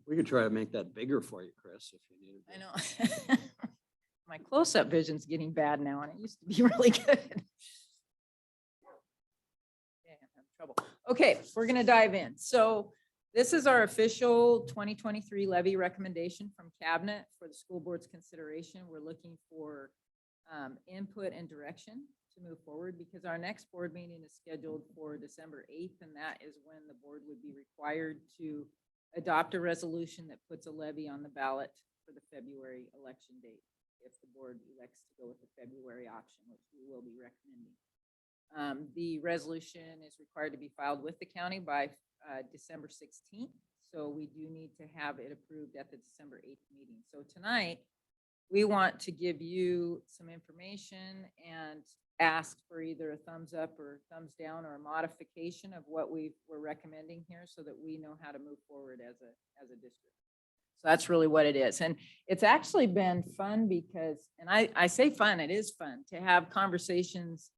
We could try to make that bigger for you, Chris, if you needed. I know. My close-up vision's getting bad now and it used to be really good. Yeah, I'm having trouble. Okay, we're going to dive in. So this is our official 2023 levy recommendation from cabinet for the school board's consideration. We're looking for input and direction to move forward because our next board meeting is scheduled for December 8th, and that is when the board would be required to adopt a resolution that puts a levy on the ballot for the February election date, if the board elects to go with the February option, which we will be recommending. The resolution is required to be filed with the county by December 16th. So we do need to have it approved at the December 8th meeting. So tonight, we want to give you some information and ask for either a thumbs up or thumbs down or a modification of what we're recommending here so that we know how to move forward as a district. So that's really what it is. And it's actually been fun because, and I say fun, it is fun to have conversations.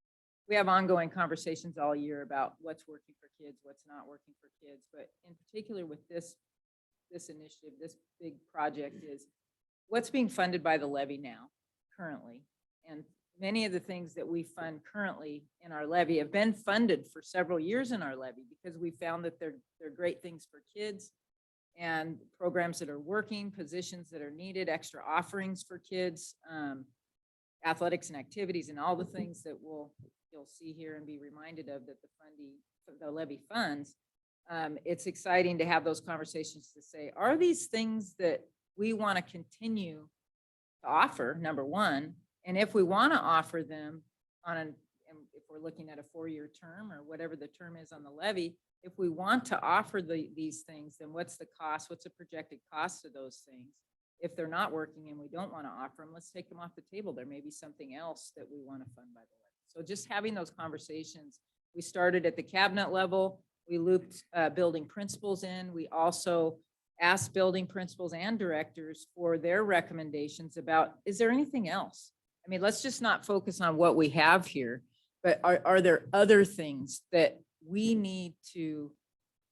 We have ongoing conversations all year about what's working for kids, what's not working for kids. But in particular with this initiative, this big project is what's being funded by the levy now currently. And many of the things that we fund currently in our levy have been funded for several years in our levy because we found that they're great things for kids and programs that are working, positions that are needed, extra offerings for kids, athletics and activities, and all the things that you'll see here and be reminded of that the levy funds. It's exciting to have those conversations to say, are these things that we want to continue to offer, number one, and if we want to offer them and if we're looking at a 4-year term or whatever the term is on the levy, if we want to offer these things, then what's the cost? What's the projected cost of those things? If they're not working and we don't want to offer them, let's take them off the table. There may be something else that we want to fund by the levy. So just having those conversations, we started at the cabinet level. We looped building principals in. We also asked building principals and directors for their recommendations about, is there anything else? I mean, let's just not focus on what we have here, but are there other things that we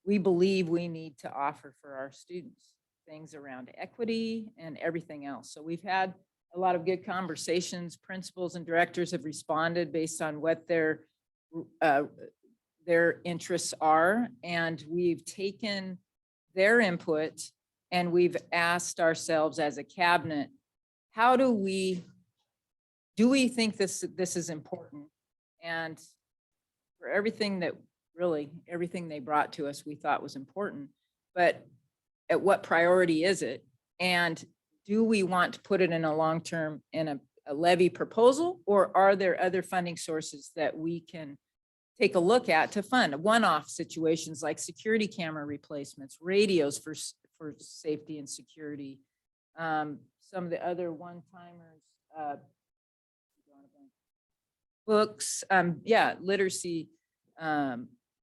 believe we need to offer for our students? Things around equity and everything else. So we've had a lot of good conversations. Principals and directors have responded based on what their interests are. And we've taken their input and we've asked ourselves as a cabinet, how do we think this is important? And for everything they brought to us, we thought was important, but at what priority is it? And do we want to put it in a long-term in a levy proposal, or are there other funding sources that we can take a look at to fund one-off situations like security camera replacements, radios for safety and security, some of the other one-timers, books, literacy,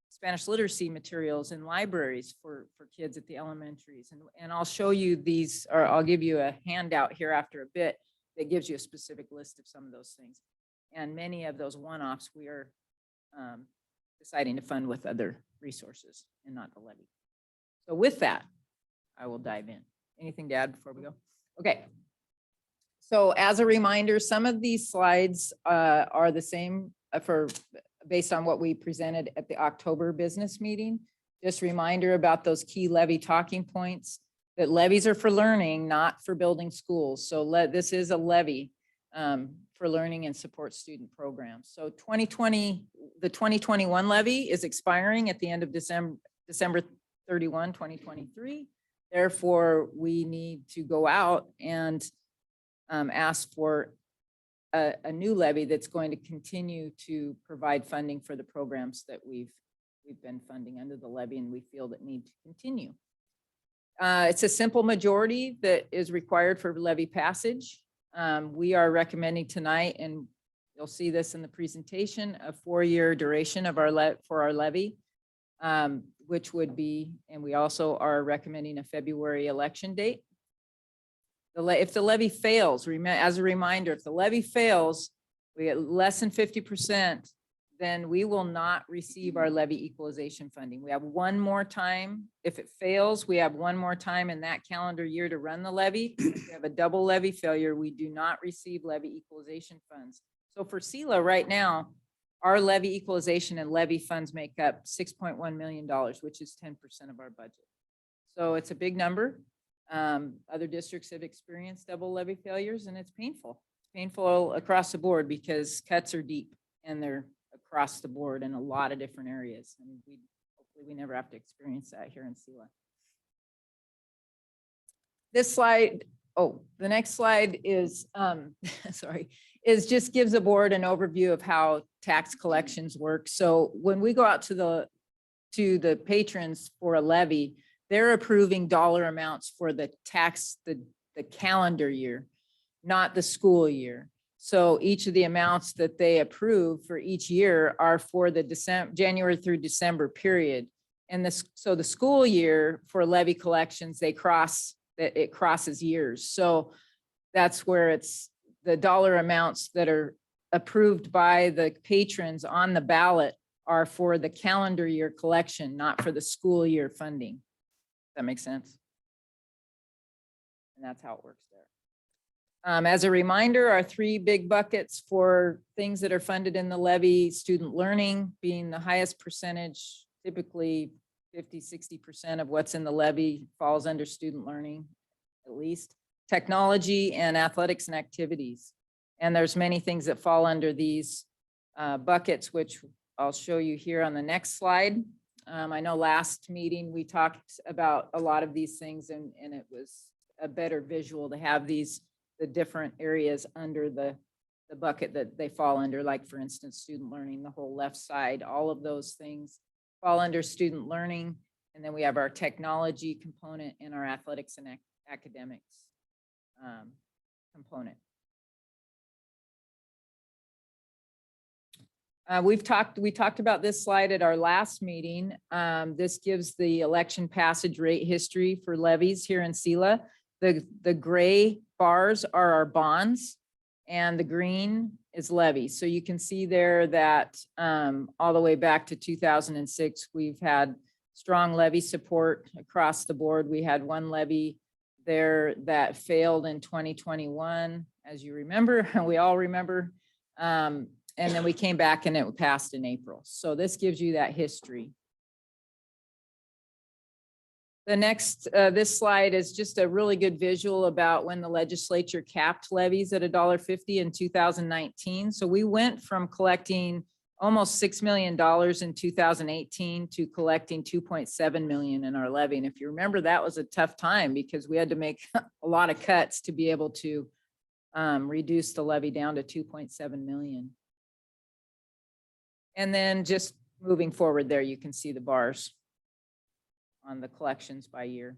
Spanish literacy materials in libraries for kids at the elementaries. And I'll show you these, or I'll give you a handout here after a bit that gives you a specific list of some of those things. And many of those one-offs we are deciding to fund with other resources and not the levy. So with that, I will dive in. Anything to add before we go? Okay. So as a reminder, some of these slides are the same based on what we presented at the October business meeting. Just reminder about those key levy talking points, that levies are for learning, not for building schools. So this is a levy for learning and support student programs. So the 2021 levy is expiring at the end of December 31, 2023. Therefore, we need to go out and ask for a new levy that's going to continue to provide funding for the programs that we've been funding under the levy and we feel that need to continue. It's a simple majority that is required for levy passage. We are recommending tonight, and you'll see this in the presentation, a 4-year duration of for our levy, which would be, and we also are recommending a February election date. If the levy fails, as a reminder, if the levy fails, we get less than 50%, then we will not receive our levy equalization funding. We have one more time. If it fails, we have one more time in that calendar year to run the levy. If we have a double levy failure, we do not receive levy equalization funds. So for Selah right now, our levy equalization and levy funds make up $6.1 million, which is 10% of our budget. So it's a big number. Other districts have experienced double levy failures and it's painful. It's painful across the board because cuts are deep and they're across the board in a lot of different areas. And hopefully we never have to experience that here in Selah. This slide, the next slide is, sorry, just gives the board an overview of how tax collections work. So when we go out to the patrons for a levy, they're approving dollar amounts for the tax, the calendar year, not the school year. So each of the amounts that they approve for each year are for the January through December period. And so the school year for levy collections, it crosses years. So that's where it's the dollar amounts that are approved by the patrons on the ballot are for the calendar year collection, not for the school year funding. That makes sense? And that's how it works there. As a reminder, our three big buckets for things that are funded in the levy, student learning being the highest percentage, typically 50–60% of what's in the levy falls under student learning, at least. Technology and athletics and activities. And there's many things that fall under these buckets, which I'll show you here on the next slide. I know last meeting we talked about a lot of these things and it was a better visual to have the different areas under the bucket that they fall under, like for instance, student learning, the whole left side, all of those things fall under student learning. And then we have our technology component and our athletics and academics component. We talked about this slide at our last meeting. This gives the election passage rate history for levies here in Selah. The gray bars are our bonds and the green is levy. So you can see there that all the way back to 2006, we've had strong levy support across the board. We had one levy there that failed in 2021, as you remember, we all remember. And then we came back and it passed in April. So this gives you that history. The next, this slide is just a really good visual about when the legislature capped levies at $1.50 in 2019. So we went from collecting almost $6 million in 2018 to collecting 2.7 million in our levy. And if you remember, that was a tough time because we had to make a lot of cuts to be able to reduce the levy down to 2.7 million. And then just moving forward there, you can see the bars on the collections by year.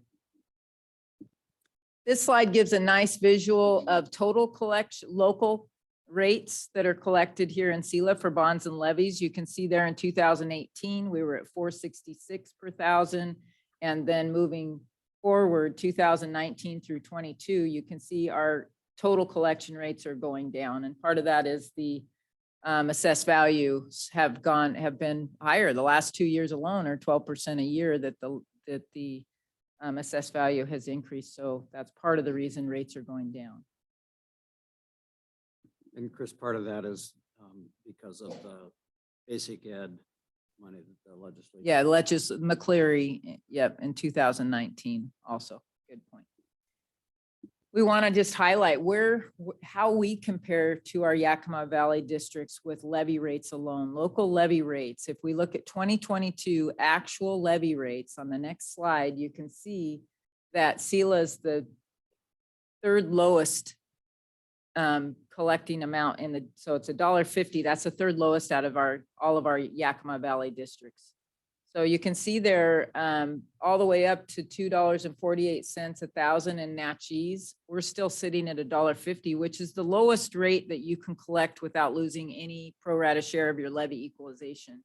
This slide gives a nice visual of total local rates that are collected here in Selah for bonds and levies. You can see there in 2018, we were at 466 per thousand. And then moving forward, 2019 through 22, you can see our total collection rates are going down. And part of that is the assessed values have been higher. The last 2 years alone are 12% a year that the assessed value has increased. So that's part of the reason rates are going down. And Chris, part of that is because of the basic ed money that the legislature. Yeah, McCleary, yep, in 2019 also. Good point. We want to just highlight how we compare to our Yakima Valley districts with levy rates alone, local levy rates. If we look at 2022 actual levy rates on the next slide, you can see that Selah is the third lowest collecting amount so it's $1.50. That's the third lowest out of all of our Yakima Valley districts. So you can see there all the way up to $2.48 a thousand in Natchez. We're still sitting at $1.50, which is the lowest rate that you can collect without losing any pro rata share of your levy equalization.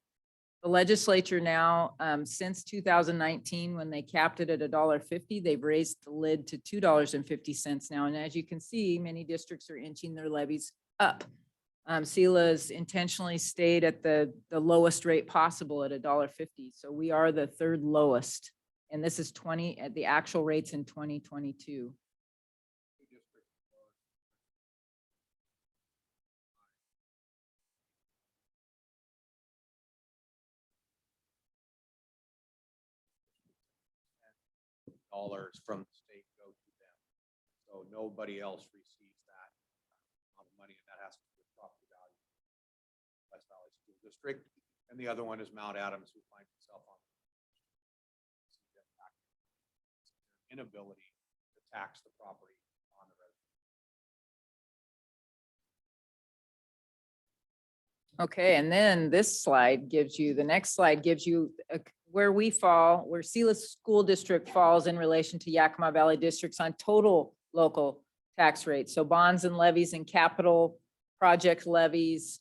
The legislature now, since 2019, when they capped it at $1.50, they've raised the lid to $2.50 now. And as you can see, many districts are inching their levies up. Selah's intentionally stayed at the lowest rate possible at $1.50. So we are the third lowest. And this is at the actual rates in 2022. dollars from the state go to them. So nobody else receives that amount of money, and that has to do with property value. West Valley School District, and the other one is Mount Adams, who finds itself on inability to tax the property on the resident. Okay, and then this slide gives you, the next slide gives you where we fall, where Selah School District falls in relation to Yakima Valley districts on total local tax rates. So bonds and levies and capital project levies.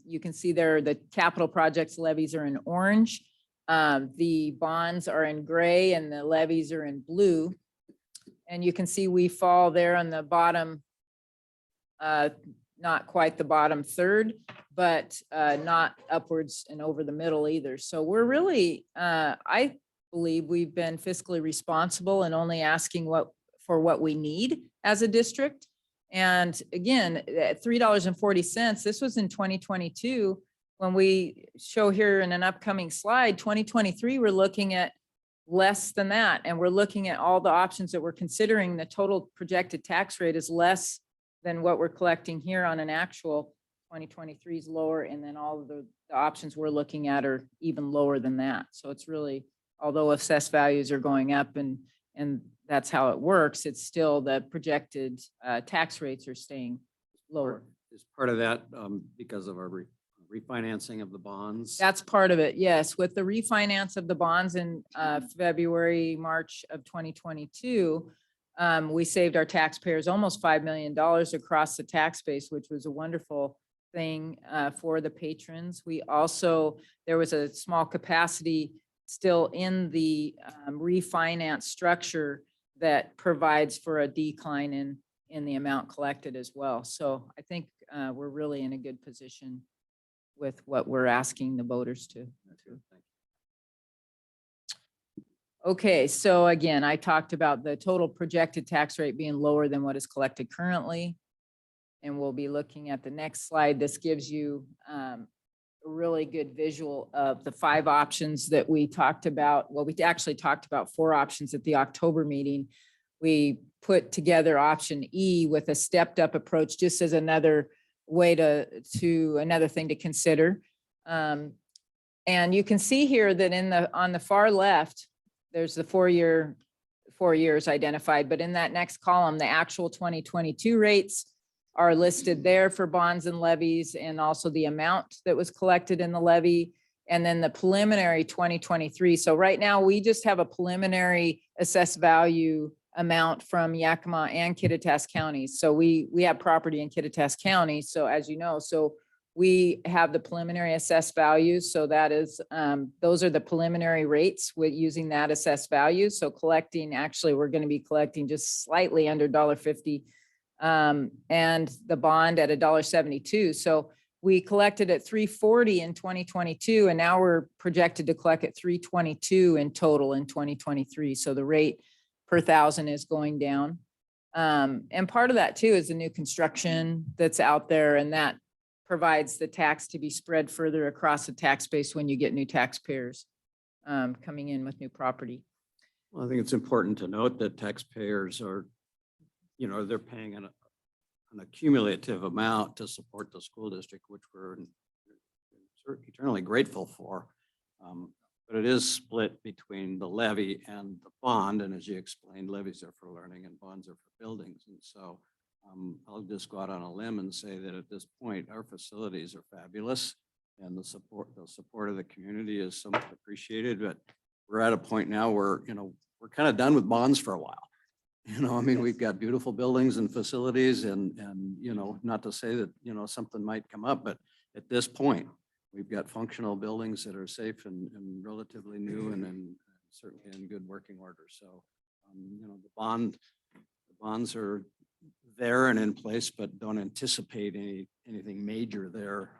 You can see there, the capital projects levies are in orange. The bonds are in gray and the levies are in blue. And you can see we fall there on the bottom, not quite the bottom third, but not upwards and over the middle either. So we're really, I believe we've been fiscally responsible and only asking for what we need as a district. And again, at $3.40, this was in 2022. When we show here in an upcoming slide, 2023, we're looking at less than that. And we're looking at all the options that we're considering. The total projected tax rate is less than what we're collecting here on an actual. 2023 is lower. And then all of the options we're looking at are even lower than that. So it's really, although assessed values are going up and that's how it works, it's still the projected tax rates are staying lower. Is part of that because of our refinancing of the bonds? That's part of it, yes. With the refinance of the bonds in February, March of 2022, we saved our taxpayers almost $5 million across the tax base, which was a wonderful thing for the patrons. We also, there was a small capacity still in the refinance structure that provides for a decline in the amount collected as well. So I think we're really in a good position with what we're asking the voters to. Okay, so again, I talked about the total projected tax rate being lower than what is collected currently. And we'll be looking at the next slide. This gives you a really good visual of the 5 options that we talked about. Well, we actually talked about 4 options at the October meeting. We put together option E with a stepped up approach, just as another way to another thing to consider. And you can see here that on the far left, there's the 4 years identified, but in that next column, the actual 2022 rates are listed there for bonds and levies, and also the amount that was collected in the levy, and then the preliminary 2023. So right now we just have a preliminary assessed value amount from Yakima and Kittitas counties. So we have property in Kittitas County. So as you know, so we have the preliminary assessed values. So that is, those are the preliminary rates with using that assessed value. So collecting, actually, we're going to be collecting just slightly under $1.50 and the bond at $1.72. So we collected at $3.40 in 2022, and now we're projected to collect at $3.22 in total in 2023. So the rate per thousand is going down. And part of that too is the new construction that's out there, and that provides the tax to be spread further across the tax base when you get new taxpayers coming in with new property. Well, I think it's important to note that taxpayers are, they're paying an accumulative amount to support the school district, which we're eternally grateful for. But it is split between the levy and the bond. And as you explained, levies are for learning and bonds are for buildings. And so I'll just go out on a limb and say that at this point, our facilities are fabulous and the support of the community is somewhat appreciated, but we're at a point now where, we're kind of done with bonds for a while. We've got beautiful buildings and facilities and not to say that, something might come up, but at this point, we've got functional buildings that are safe and relatively new and certainly in good working order. So, the bonds are there and in place, but don't anticipate anything major there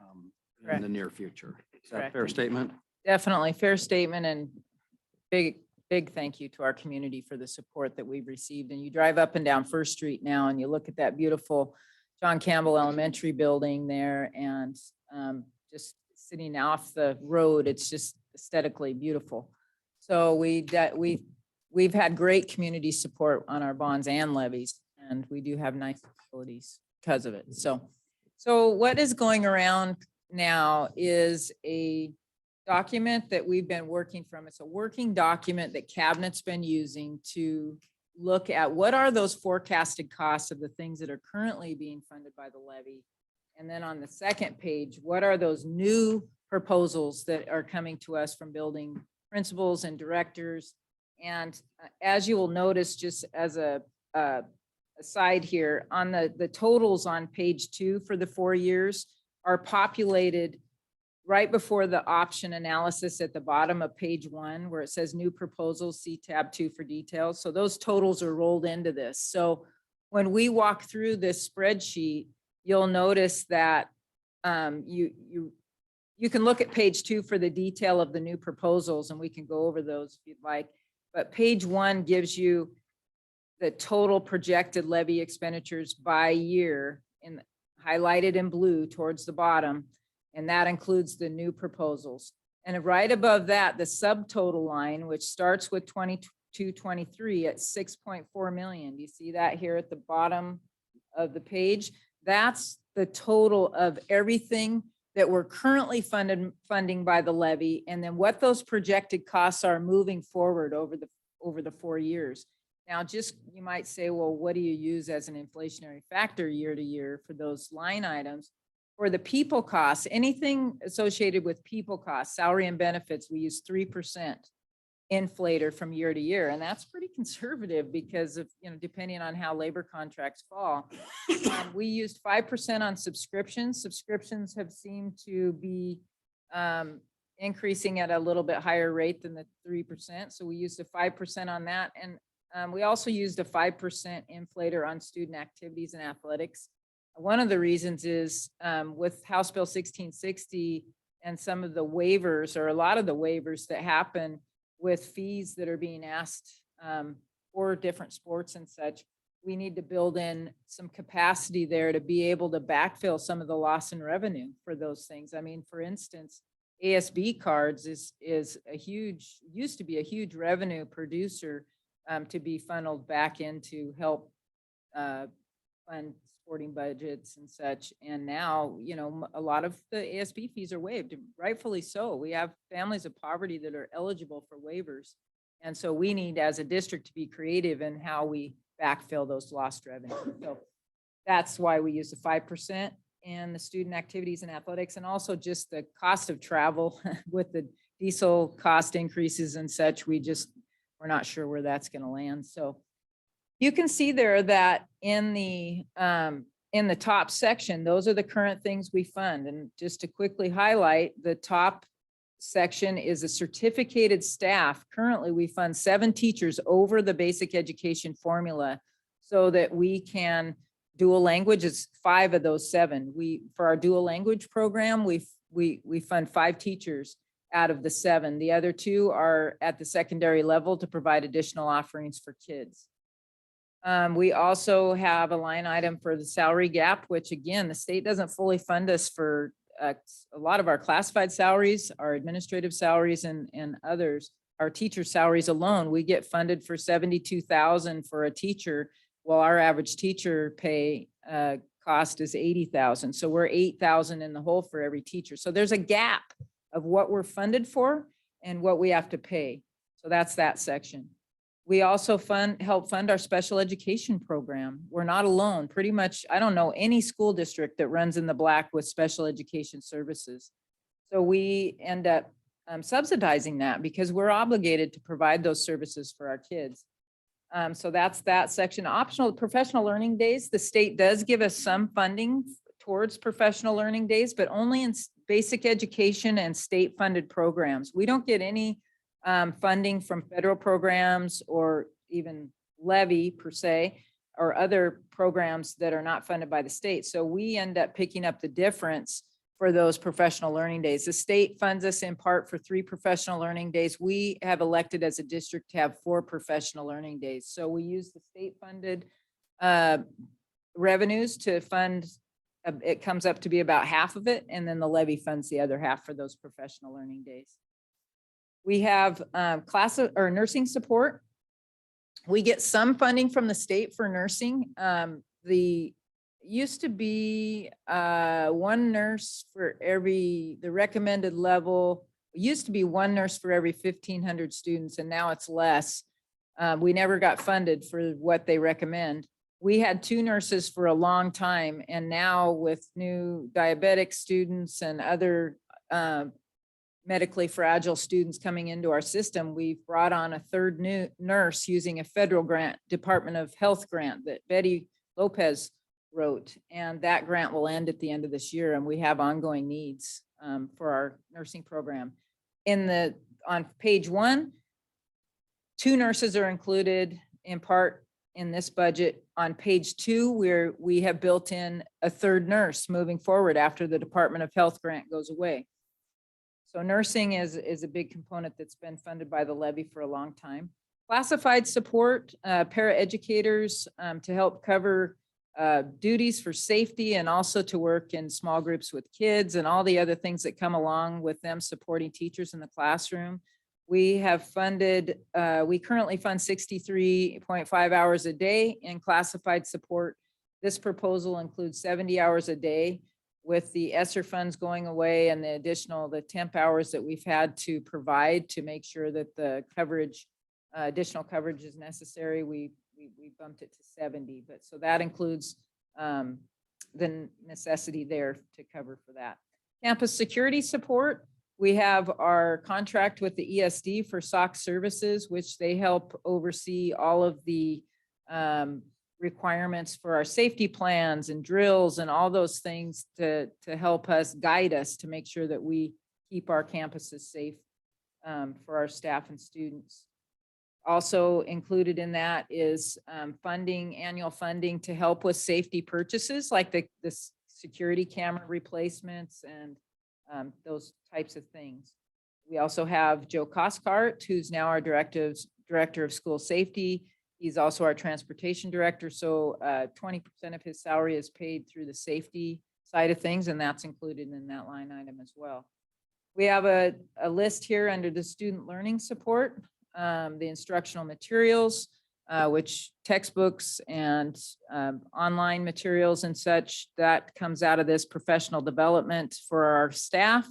in the near future. Is that a Correct. fair statement? Definitely fair statement, and big thank you to our community for the support that we've received. And you drive up and down First Street now and you look at that beautiful John Campbell Elementary building there, and just sitting off the road, it's just aesthetically beautiful. So we we've had great community support on our bonds and levies, and we do have nice facilities because of it. So what is going around now is a document that we've been working from. It's a working document that Cabinet's been using to look at what are those forecasted costs of the things that are currently being funded by the levy. And then on the second page, what are those new proposals that are coming to us from building principals and directors? And as you will notice, just as a aside here, on the totals on page 2 for the 4 years are populated right before the option analysis at the bottom of page 1, where it says new proposals, see tab 2 for details. So those totals are rolled into this. So when we walk through this spreadsheet, you'll notice that you can look at page 2 for the detail of the new proposals, and we can go over those if you'd like. But page 1 gives you the total projected levy expenditures by year highlighted in blue towards the bottom. And that includes the new proposals. And right above that, the subtotal line, which starts with 22-23 at 6.4 million. Do you see that here at the bottom of the page? That's the total of everything that we're currently funding by the levy, and then what those projected costs are moving forward over the 4 years. Now, just you might say, well, what do you use as an inflationary factor year to year for those line items? For the people costs, anything associated with people costs, salary and benefits, we use 3% inflator from year to year. And that's pretty conservative because of, depending on how labor contracts fall. We used 5% on subscriptions. Subscriptions have seemed to be increasing at a little bit higher rate than the 3%. So we used a 5% on that. And we also used a 5% inflator on student activities and athletics. One of the reasons is with House Bill 1660 and some of the waivers, or a lot of the waivers that happen with fees that are being asked for different sports and such, we need to build in some capacity there to be able to backfill some of the loss in revenue for those things. I mean, for instance, ASB cards is a huge, used to be a huge revenue producer to be funneled back into help fund sporting budgets and such. And now, a lot of the ASB fees are waived, rightfully so. We have families of poverty that are eligible for waivers. And so we need, as a district, to be creative in how we backfill those lost revenue. So that's why we use the 5% in the student activities and athletics, and also just the cost of travel with the diesel cost increases and such. We're not sure where that's going to land. So you can see there that in the top section, those are the current things we fund. And just to quickly highlight, the top section is a certificated staff. Currently, we fund 7 teachers over the basic education formula so that we can dual language. It's 5 of those 7. For our dual language program, we fund 5 teachers out of the 7. The other 2 are at the secondary level to provide additional offerings for kids. We also have a line item for the salary gap, which again, the state doesn't fully fund us for a lot of our classified salaries, our administrative salaries, and others. Our teacher salaries alone, we get funded for $72,000 for a teacher, while our average teacher pay cost is $80,000. So we're $8,000 in the hole for every teacher. So there's a gap of what we're funded for and what we have to pay. So that's that section. We also help fund our special education program. We're not alone. Pretty much, I don't know any school district that runs in the black with special education services. So we end up subsidizing that because we're obligated to provide those services for our kids. So that's that section. Optional professional learning days. The state does give us some funding towards professional learning days, but only in basic education and state funded programs. We don't get any funding from federal programs or even levy per se, or other programs that are not funded by the state. So we end up picking up the difference for those professional learning days. The state funds us in part for 3 professional learning days. We have elected as a district to have 4 professional learning days. So we use the state funded revenues to fund, it comes up to be about half of it. And then the levy funds the other half for those professional learning days. We have nursing support. We get some funding from the state for nursing. The used to be one nurse for the recommended level. It used to be one nurse for every 1,500 students, and now it's less. We never got funded for what they recommend. We had 2 nurses for a long time, and now with new diabetic students and other medically fragile students coming into our system, we've brought on a 3rd new nurse using a federal grant, Department of Health grant that Betty Lopez wrote. And that grant will end at the end of this year, and we have ongoing needs for our nursing program. On page 1, 2 nurses are included in part in this budget. On page 2, we have built in a 3rd nurse moving forward after the Department of Health grant goes away. So nursing is a big component that's been funded by the levy for a long time. Classified support, paraeducators to help cover duties for safety and also to work in small groups with kids and all the other things that come along with them supporting teachers in the classroom. We have funded, we currently fund 63.5 hours a day in classified support. This proposal includes 70 hours a day. With the ESSER funds going away and the temp hours that we've had to provide to make sure that the coverage, additional coverage is necessary, we bumped it to 70. But so that includes the necessity there to cover for that. Campus security support. We have our contract with the ESD for SOC services, which they help oversee all of the requirements for our safety plans and drills and all those things to help us guide us to make sure that we keep our campuses safe for our staff and students. Also included in that is annual funding to help with safety purchases like the security camera replacements and those types of things. We also have Joe Coscart, who's now our director of school safety. He's also our transportation director. So 20% of his salary is paid through the safety side of things, and that's included in that line item as well. We have a list here under the student learning support, the instructional materials, which textbooks and online materials and such, that comes out of this professional development for our staff.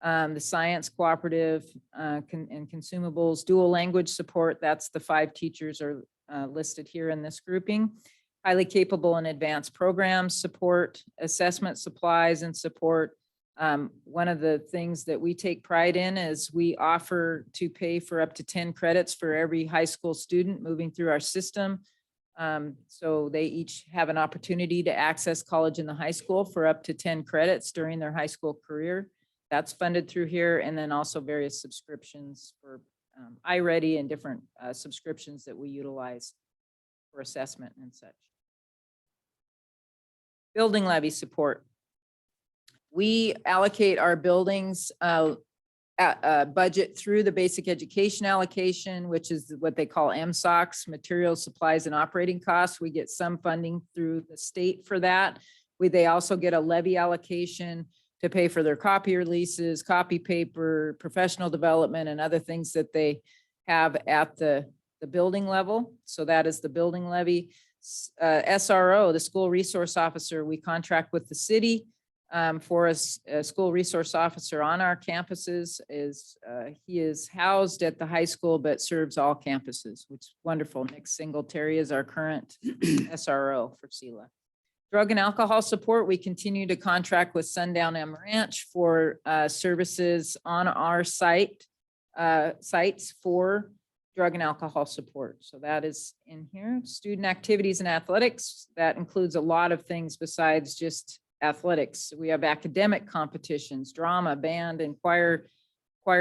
The science cooperative and consumables, dual language support, that's the 5 teachers are listed here in this grouping. Highly capable and advanced programs support, assessment supplies and support. One of the things that we take pride in is we offer to pay for up to 10 credits for every high school student moving through our system. So they each have an opportunity to access college in the high school for up to 10 credits during their high school career. That's funded through here, and then also various subscriptions for iReady and different subscriptions that we utilize for assessment and such. Building levy support. We allocate our buildings budget through the basic education allocation, which is what they call MSOCs, materials, supplies, and operating costs. We get some funding through the state for that. They also get a levy allocation to pay for their copier leases, copy paper, professional development, and other things that they have at the building level. So that is the building levy. SRO, the school resource officer, we contract with the city for a school resource officer on our campuses. He is housed at the high school but serves all campuses, which is wonderful. Nick Singletary is our current SRO for Selah. Drug and alcohol support, we continue to contract with Sundown M Ranch for services on our sites for drug and alcohol support. So that is in here. Student activities and athletics, that includes a lot of things besides just athletics. We have academic competitions, drama, band, and choir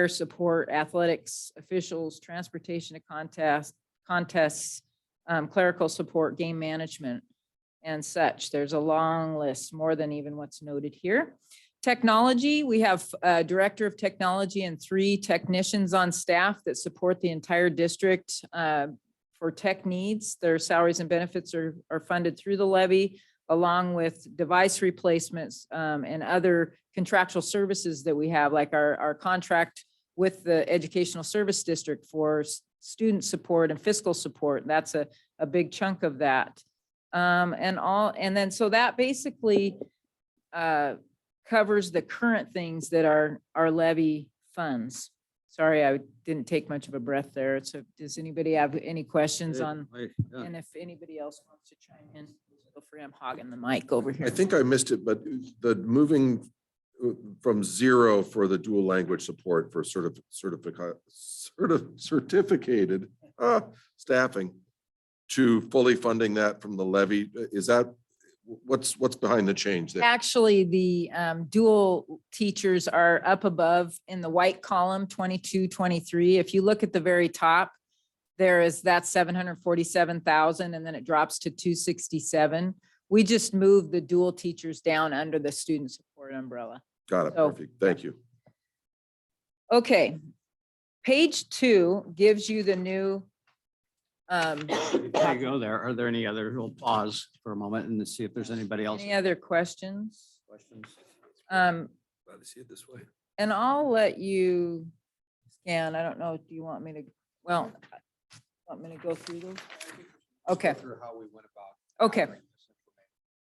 support, athletics, officials, transportation to contests, clerical support, game management, and such. There's a long list, more than even what's noted here. Technology, we have a director of technology and 3 technicians on staff that support the entire district for tech needs. Their salaries and benefits are funded through the levy, along with device replacements and other contractual services that we have, like our contract with the Educational Service District for student support and fiscal support. That's a big chunk of that. And then, so that basically covers the current things that are our levy funds. Sorry, I didn't take much of a breath there. So does anybody have any questions on, Yeah. and if anybody else wants to chime in, feel free. I'm hogging the mic over here. I think I missed it, but the moving from zero for the dual language support for certificated staffing to fully funding that from the levy, is that, what's behind the change there? Actually, the dual teachers are up above in the white column, 22, 23. If you look at the very top, that's 747,000, and then it drops to 267. We just moved the dual teachers down under the student support umbrella. Got it, So- perfect, thank you. Okay. Page 2 gives you the new Before you go there, are there any other, we'll pause for a moment and see if there's anybody else. any other questions? Questions? Glad to see it this way. And I'll let you scan. I don't know, do you want me to, well, want me to go through those? Okay. How we went about. Okay.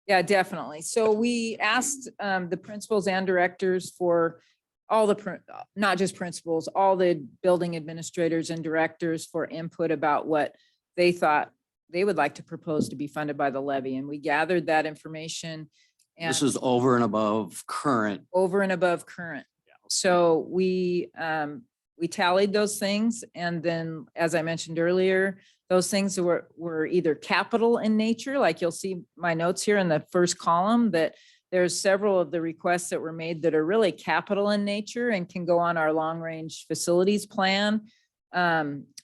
Yeah, definitely. So we asked the principals and directors for all the, not just principals, all the building administrators and directors for input about what they thought they would like to propose to be funded by the levy. And we gathered that information. This and is over and above current. over and above current. So we tallied those things. And then, as I mentioned earlier, those things were either capital in nature, like you'll see my notes here in the first column, that there's several of the requests that were made that are really capital in nature and can go on our long-range facilities plan,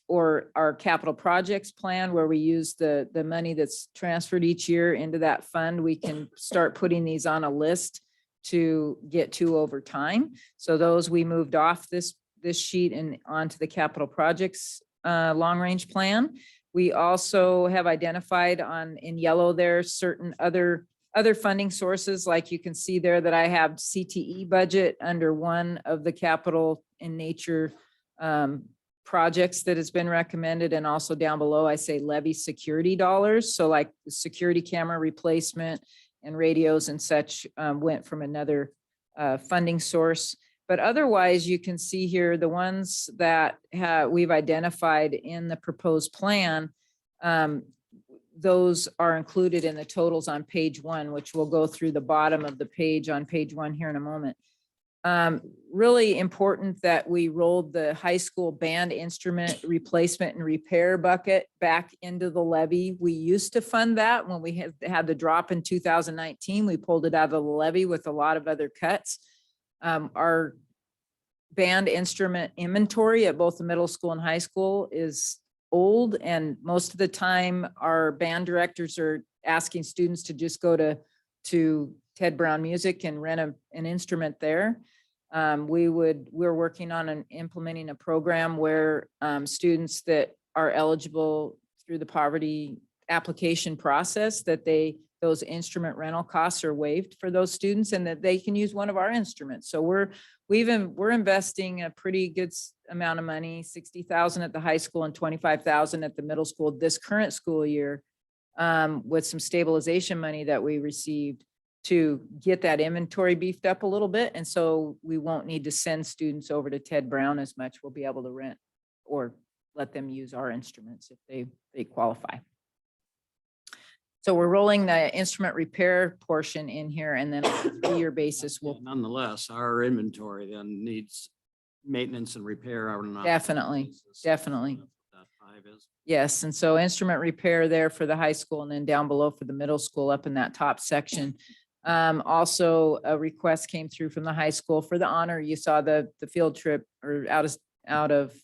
or our capital projects plan, where we use the money that's transferred each year into that fund. We can start putting these on a list to get to over time. So those we moved off this sheet and onto the capital projects long-range plan. We also have identified in yellow there certain other funding sources, like you can see there that I have CTE budget under one of the capital in nature projects that has been recommended. And also down below, I say levy security dollars. So like the security camera replacement and radios and such went from another funding source. But otherwise, you can see here the ones that we've identified in the proposed plan. Those are included in the totals on page 1, which we'll go through the bottom of the page on page 1 here in a moment. Really important that we rolled the high school band instrument replacement and repair bucket back into the levy. We used to fund that when we had the drop in 2019. We pulled it out of the levy with a lot of other cuts. Our band instrument inventory at both the middle school and high school is old, and most of the time our band directors are asking students to just go to Ted Brown Music and rent an instrument there. We're working on implementing a program where students that are eligible through the poverty application process, that those instrument rental costs are waived for those students and that they can use one of our instruments. So we're investing a pretty good amount of money, 60,000 at the high school and 25,000 at the middle school this current school year, with some stabilization money that we received to get that inventory beefed up a little bit. And so we won't need to send students over to Ted Brown as much. We'll be able to rent or let them use our instruments if they qualify. So we're rolling the instrument repair portion in here, and then on a 3-year basis, we'll Nonetheless, our inventory then needs maintenance and repair. Definitely. Definitely. That 5 is. Yes, and so instrument repair there for the high school, and then down below for the middle school up in that top section. Also, a request came through from the high school for the honor. You saw the field trip or out of,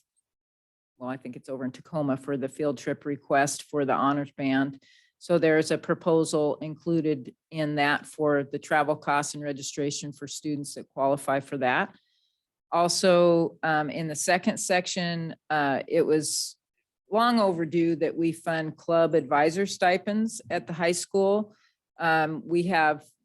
well, I think it's over in Tacoma for the field trip request for the honors band. So there's a proposal included in that for the travel costs and registration for students that qualify for that. Also, in the second section, it was long overdue that we fund club advisor stipends at the high school.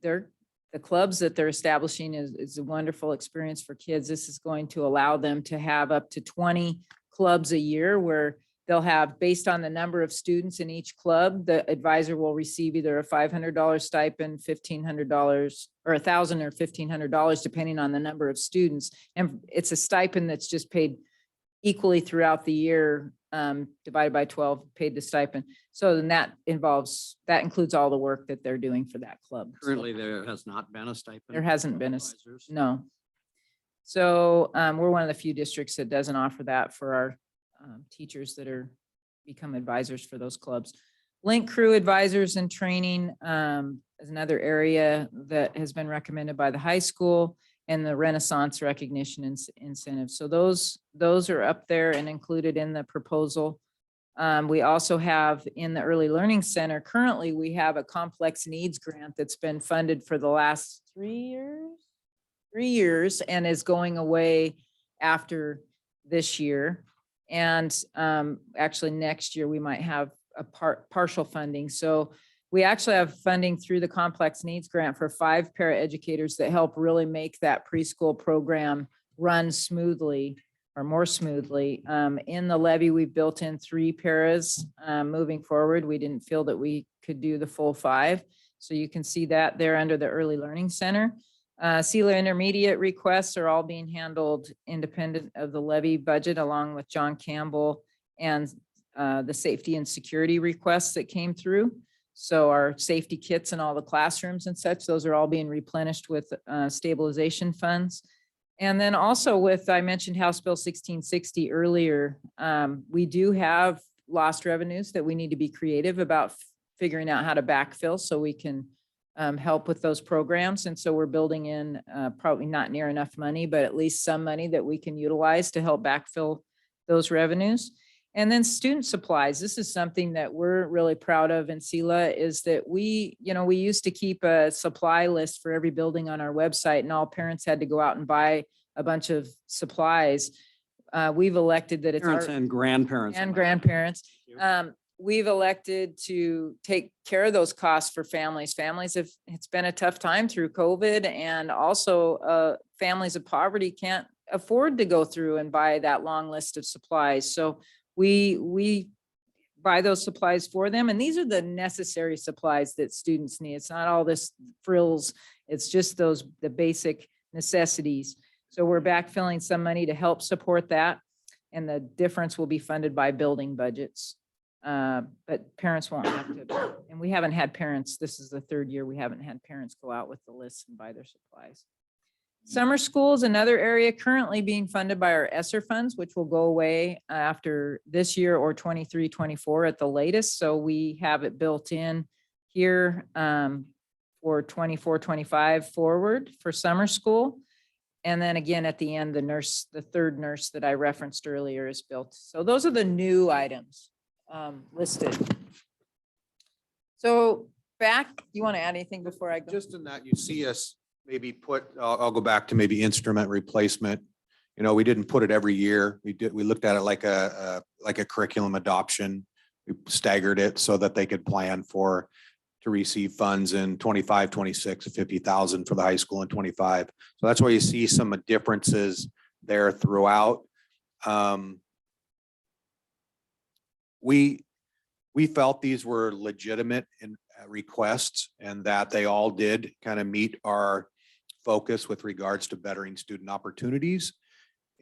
They're the clubs that they're establishing is a wonderful experience for kids. This is going to allow them to have up to 20 clubs a year where they'll have, based on the number of students in each club, the advisor will receive either a $500 stipend, $1,500, or $1,000 or $1,500, depending on the number of students. And it's a stipend that's just paid equally throughout the year, divided by 12, paid the stipend. So then that includes all the work that they're doing for that club. So Currently, there has not been a stipend. There hasn't been a advisors. no. So we're one of the few districts that doesn't offer that for our teachers that are become advisors for those clubs. Link crew advisors and training is another area that has been recommended by the high school, and the Renaissance recognition incentive. So those are up there and included in the proposal. We also have in the Early Learning Center, currently we have a complex needs grant that's been funded for the last 3 years and is going away after this year. And actually next year we might have a partial funding. So we actually have funding through the complex needs grant for 5 paraeducators that help really make that preschool program run smoothly or more smoothly. In the levy, we've built in 3 paras moving forward. We didn't feel that we could do the full 5. So you can see that there under the Early Learning Center. Selah intermediate requests are all being handled independent of the levy budget, along with John Campbell and the safety and security requests that came through. So our safety kits in all the classrooms and such, those are all being replenished with stabilization funds. And then also with, I mentioned House Bill 1660 earlier, we do have lost revenues that we need to be creative about figuring out how to backfill so we can help with those programs. And so we're building in probably not near enough money, but at least some money that we can utilize to help backfill those revenues. And then student supplies. This is something that we're really proud of in Selah, is that we used to keep a supply list for every building on our website, and all parents had to go out and buy a bunch of supplies. We've elected that it's Parents our, and grandparents. and grandparents. Thank you. We've elected to take care of those costs for families. It's been a tough time through COVID, and also families of poverty can't afford to go through and buy that long list of supplies. So we buy those supplies for them. And these are the necessary supplies that students need. It's not all this frills. It's just the basic necessities. So we're backfilling some money to help support that. And the difference will be funded by building budgets. But parents won't have to, and we haven't had parents, this is the 3rd year we haven't had parents go out with the lists and buy their supplies. Summer school is another area currently being funded by our ESSER funds, which will go away after this year or 23-24 at the latest. So we have it built in here for 24-25 forward for summer school. And then again, at the end, the 3rd nurse that I referenced earlier is built. So those are the new items listed. So back, you want to add anything before I go? Just in that, you see us maybe I'll go back to maybe instrument replacement. You know, we didn't put it every year. We looked at it like a curriculum adoption. We staggered it so that they could plan to receive funds in 25, 26, 50,000 for the high school in 25. So that's why you see some differences there throughout. We felt these were legitimate requests, and that they all did kind of meet our focus with regards to bettering student opportunities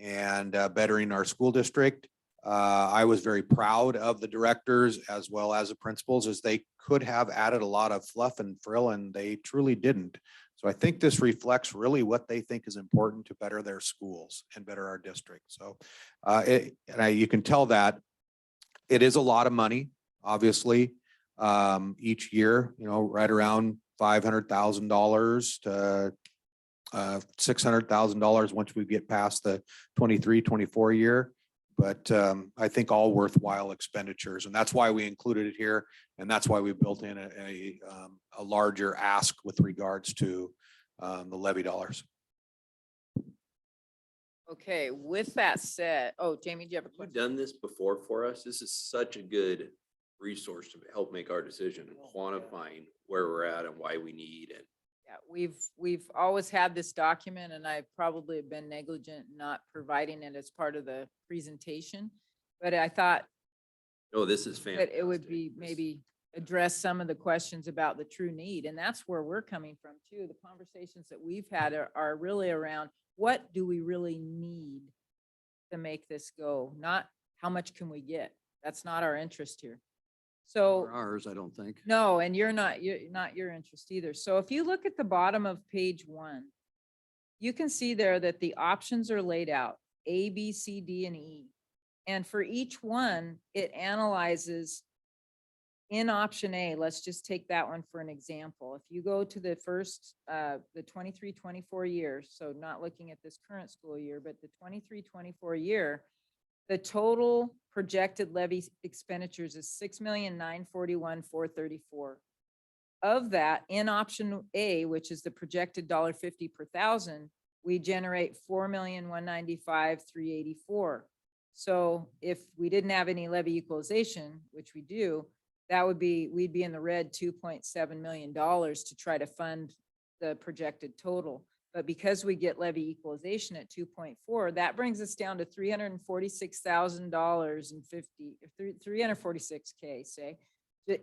and bettering our school district. I was very proud of the directors as well as the principals, as they could have added a lot of fluff and frill, and they truly didn't. So I think this reflects really what they think is important to better their schools and better our district. So you can tell that it is a lot of money, obviously, each year, right around $500,000 to $600,000 once we get past the 23-24 year. But I think all worthwhile expenditures, and that's why we included it here, and that's why we built in a larger ask with regards to the levy dollars. Okay, with that said, Jamie, do you have a You've question? done this before for us. This is such a good resource to help make our decision and quantifying where we're at and why we need. Yeah, we've always had this document and I probably have been negligent in not providing it as part of the presentation. But I thought Oh, this is that fantastic. it would be maybe address some of the questions about the true need. And that's where we're coming from too. The conversations that we've had are really around what do we really need to make this go? Not how much can we get? That's not our interest here. So. Or ours, I don't think. No, and you're not your interest either. So if you look at the bottom of page 1, you can see there that the options are laid out, A, B, C, D, and E. And for each one, it analyzes in option A, let's just take that one for an example. If you go to the first, the 23-24 years, so not looking at this current school year, but the 23-24 year, the total projected levy expenditures is $6,941,434. Of that, in option A, which is the projected $1.50 per thousand, we generate $4,195,384. So if we didn't have any levy equalization, which we do, that would be, we'd be in the red $2.7 million to try to fund the projected total. But because we get levy equalization at 2.4, that brings us down to $346,000 and 346K, say,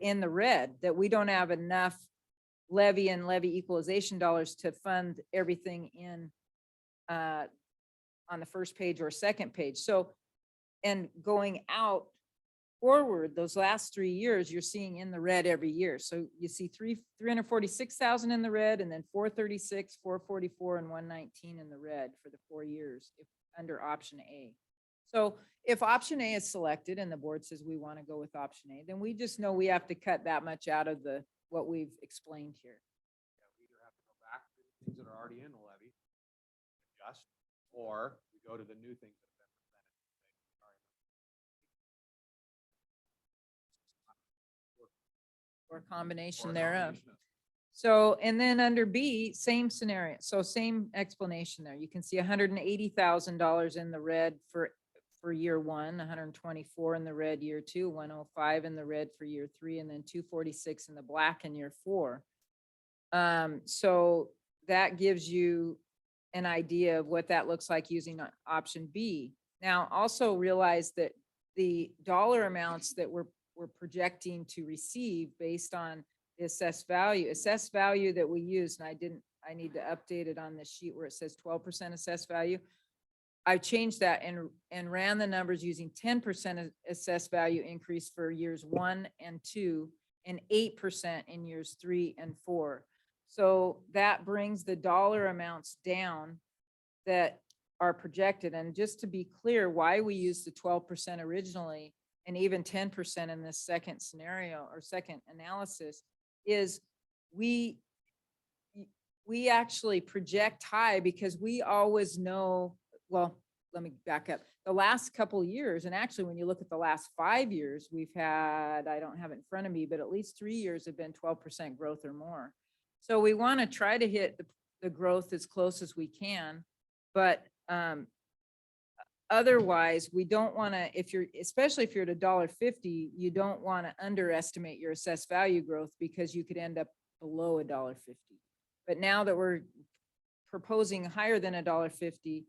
in the red, that we don't have enough levy and levy equalization dollars to fund everything in on the first page or second page. So, and going out forward, those last 3 years, you're seeing in the red every year. So you see 346,000 in the red, and then 436, 444, and 119 in the red for the 4 years if under option A. So if option A is selected and the board says we want to go with option A, then we just know we have to cut that much out of the what we've explained here. Yeah, we either have to go back to the things that are already in the levy, adjust, or we go to the new things that have been presented. Or a combination Or a thereof. combination of- So, and then under B, same scenario. So same explanation there. You can see $180,000 in the red for year 1, 124 in the red year 2, 105 in the red for year 3, and then 246 in the black in year 4. So that gives you an idea of what that looks like using option B. Now, also realize that the dollar amounts that we're projecting to receive based on the assessed value that we use, and I need to update it on this sheet where it says 12% assessed value. I changed that and ran the numbers using 10% assessed value increase for years 1 and 2 and 8% in years 3 and 4. So that brings the dollar amounts down that are projected. And just to be clear, why we used the 12% originally and even 10% in this second scenario or second analysis is we actually project high because we always know, well, let me back up. The last couple of years, and actually when you look at the last 5 years, we've had, I don't have it in front of me, but at least 3 years have been 12% growth or more. So we want to try to hit the growth as close as we can, but otherwise we don't want to, especially if you're at $1.50, you don't want to underestimate your assessed value growth because you could end up below $1.50. But now that we're proposing higher than $1.50,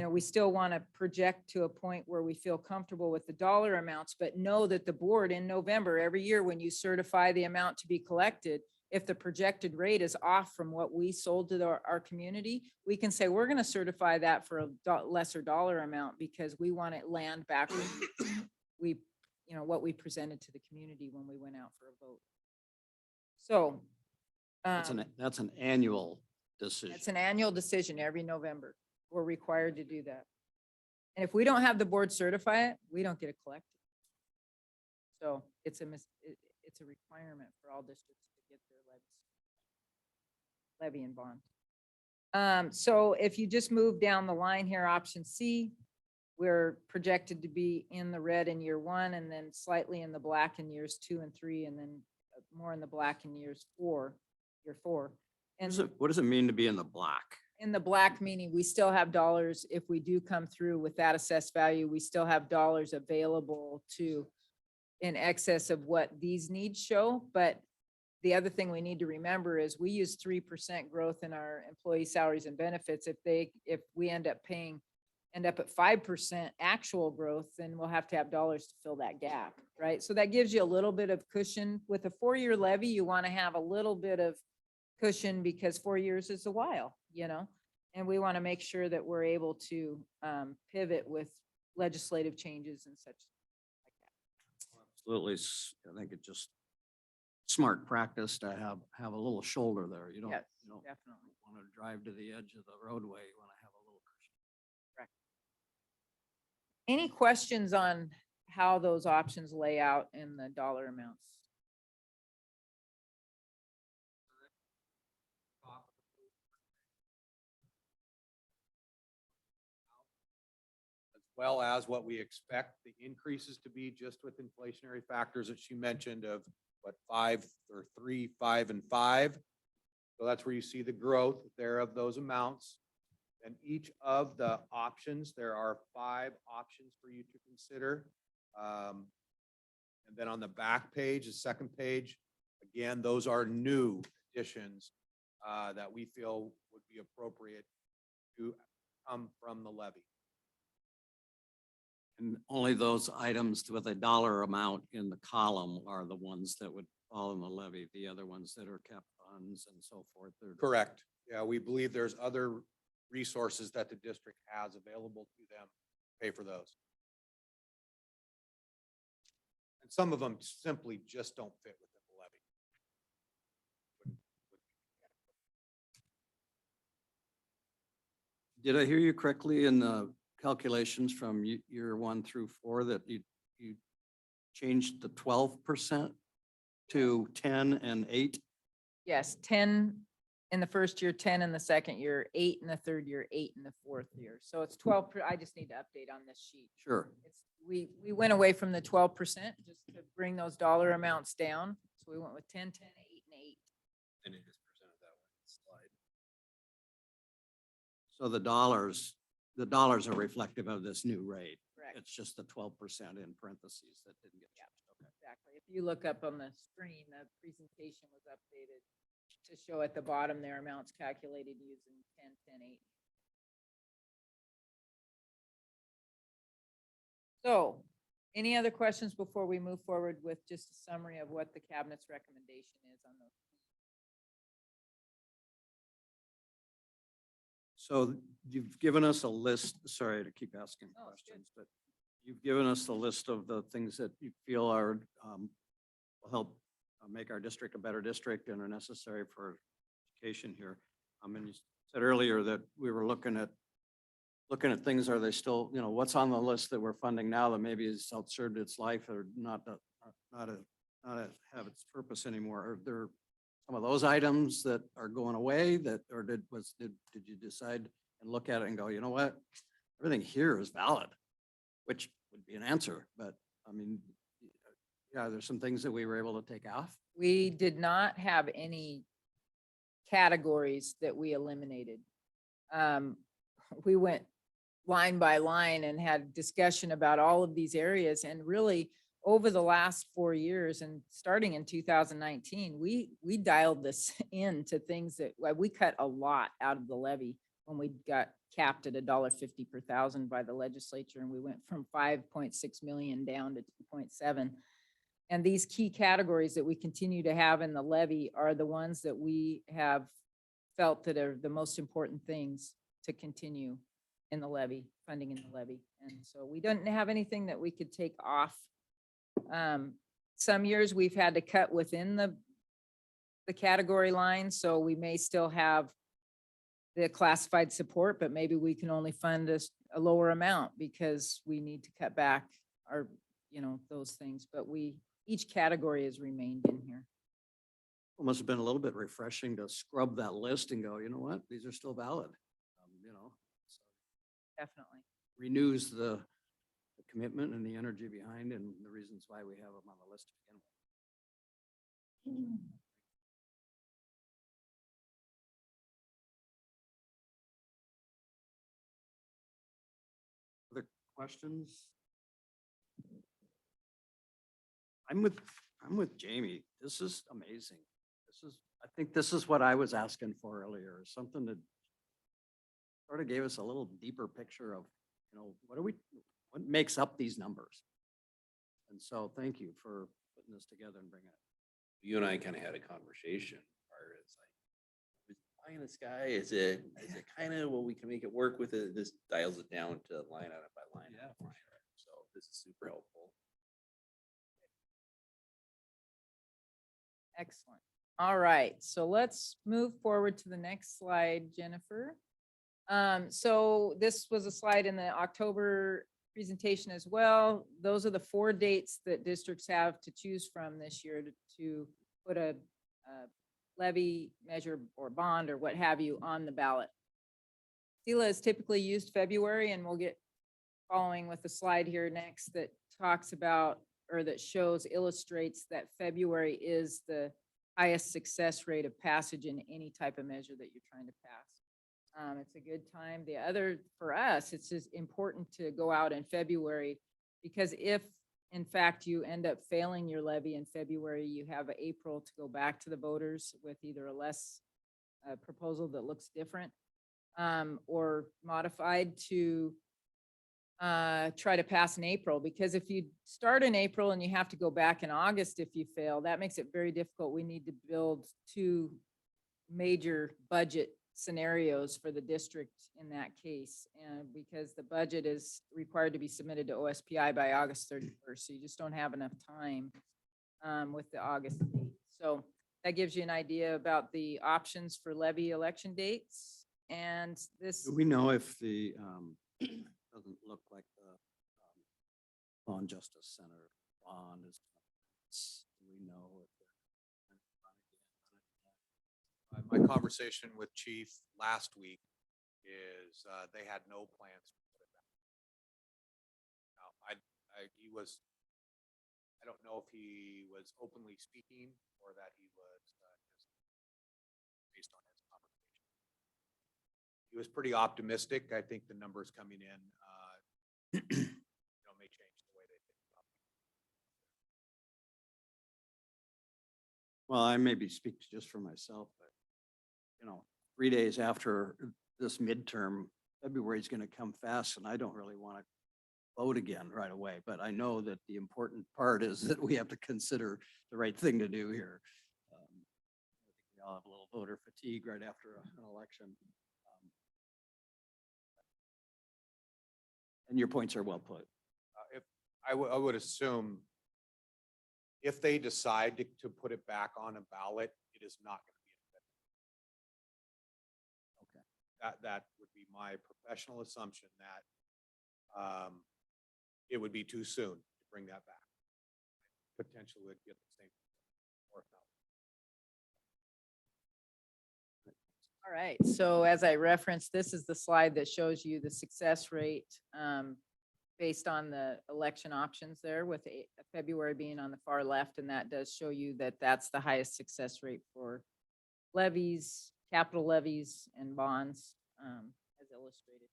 we still want to project to a point where we feel comfortable with the dollar amounts, but know that the board in November, every year when you certify the amount to be collected, if the projected rate is off from what we sold to our community, we can say, we're going to certify that for a lesser dollar amount because we want it land back what we presented to the community when we went out for a vote. So That's an annual decision. it's an annual decision every November. We're required to do that. And if we don't have the board certify it, we don't get it collected. So it's a requirement for all districts to get their levy and bond. So if you just move down the line here, option C, we're projected to be in the red in year 1 and then slightly in the black in years 2 and 3, and then more in the black in year 4. And What does it mean to be in the black? in the black, meaning we still have dollars, if we do come through with that assessed value, we still have dollars available to in excess of what these needs show, but the other thing we need to remember is we use 3% growth in our employee salaries and benefits. If we end up at 5% actual growth, then we'll have to have dollars to fill that gap, right? So that gives you a little bit of cushion. With a 4-year levy, you want to have a little bit of cushion because 4 years is a while, you know? And we want to make sure that we're able to pivot with legislative changes and such. Absolutely. I think it's just smart practice to have a little shoulder there. You don't, Yes, you don't definitely. want to drive to the edge of the roadway. You want to have a little cushion. Any questions on how those options lay out in the dollar amounts? As well as what we expect the increases to be just with inflationary factors that she mentioned of what, 5 or 3, 5, and 5. So that's where you see the growth there of those amounts. And each of the options, there are 5 options for you to consider. And then on the back page, the second page, again, those are new additions that we feel would be appropriate to come from the levy. And only those items with a dollar amount in the column are the ones that would fall in the levy. The other ones that are kept funds and so forth. Correct. Yeah, we believe there's other resources that the district has available to them, to pay for those. And some of them simply just don't fit within the levy. Did I hear you correctly in the calculations from year 1 through 4 that you changed the 12% to 10 and 8? Yes, 10 in the first year, 10 in the second year, 8 in the third year, 8 in the fourth year. So it's 12. I just need to update on this sheet. Sure. We went away from the 12% just to bring those dollar amounts down. So we went with 10, 10, 8, and 8. And it is presented that way on the slide. So the dollars are reflective of this new rate. Correct. It's just the 12% in parentheses that didn't get changed. Okay. Exactly. If you look up on the screen, the presentation was updated to show at the bottom there amounts calculated using 10, 10, 8. So, any other questions before we move forward with just a summary of what the cabinet's recommendation is on those? So you've given us a list, sorry to keep asking No, it's good. questions, but you've given us a list of the things that you feel are, will help make our district a better district and are necessary for education here. And you said earlier that we were looking at things, are they still, what's on the list that we're funding now that maybe has outserved its life or not have its purpose anymore? Are there some of those items that are going away or did you decide and look at it and go, you know what, everything here is valid, which would be an answer, but I mean, yeah, there's some things that we were able to take off. We did not have any categories that we eliminated. We went line by line and had discussion about all of these areas, and really over the last 4 years and starting in 2019, we dialed this in to things that we cut a lot out of the levy when we got capped at $1.50 per thousand by the legislature, and we went from 5.6 million down to 2.7. And these key categories that we continue to have in the levy are the ones that we have felt that are the most important things to continue in the levy, funding in the levy. And so we don't have anything that we could take off. Some years we've had to cut within the category line, so we may still have the classified support, but maybe we can only fund a lower amount because we need to cut back our, those things. But each category has remained in here. It must have been a little bit refreshing to scrub that list and go, you know what, these are still valid. So Definitely. renews the commitment and the energy behind and the reasons why we have them on the list to begin with. Other questions? I'm with Jamie. This is amazing. I think this is what I was asking for earlier, something that sort of gave us a little deeper picture of, what makes up these numbers? And so thank you for putting this together and bringing it. You and I kind of had a conversation, or it's like, is pie in the sky, is it kind of, well, we can make it work with it, this dials it down to line item by line item. So this is super helpful. Excellent. All right, so let's move forward to the next slide, Jennifer. So this was a slide in the October presentation as well. Those are the 4 dates that districts have to choose from this year to put a levy, measure, or bond, or what have you, on the ballot. Selah is typically used February, and we'll get following with the slide here next that talks about, or that illustrates that February is the highest success rate of passage in any type of measure that you're trying to pass. It's a good time. The other, for us, it's just important to go out in February, because if in fact you end up failing your levy in February, you have April to go back to the voters with either a less proposal that looks different or modified to try to pass in April. Because if you start in April and you have to go back in August if you fail, that makes it very difficult. We need to build 2 major budget scenarios for the district in that case. And because the budget is required to be submitted to OSPI by August 31st, so you just don't have enough time with the August date. So that gives you an idea about the options for levy election dates. And this, Do we know if the, doesn't look like the Law and Justice Center bond is, do we know if My conversation with Chief last week is they had no plans to put it back. Now, I don't know if he was openly speaking or that he was just based on his conversation. He was pretty optimistic. I think the numbers coming in, may change the way they think about it. Well, I maybe speak just for myself, but 3 days after this midterm, February is going to come fast, and I don't really want to vote again right away. But I know that the important part is that we have to consider the right thing to do here. I think we all have a little voter fatigue right after an election. And your points are well put. If I would assume if they decide to put it back on a ballot, it is not going to be in February. Okay. That would be my professional assumption that it would be too soon to bring that back. Potentially would get the same. Or no. all right, so as I referenced, this is the slide that shows you the success rate based on the election options there, with February being on the far left, and that does show you that that's the highest success rate for levies, capital levies, and bonds, as illustrated.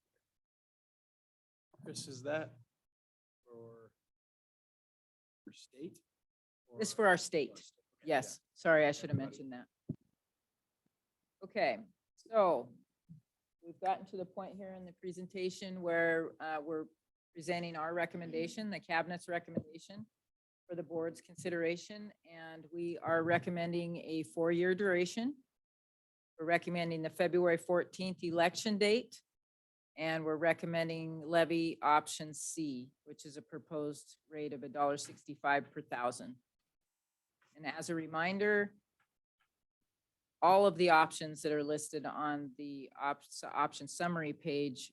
Chris, is that for state? This is for our state. Yes, sorry, I should have mentioned that. Okay, so we've gotten to the point here in the presentation where we're presenting our recommendation, the cabinet's recommendation for the board's consideration, and we are recommending a 4-year duration. We're recommending the February 14th election date, and we're recommending levy option C, which is a proposed rate of $1.65 per thousand. And as a reminder, all of the options that are listed on the option summary page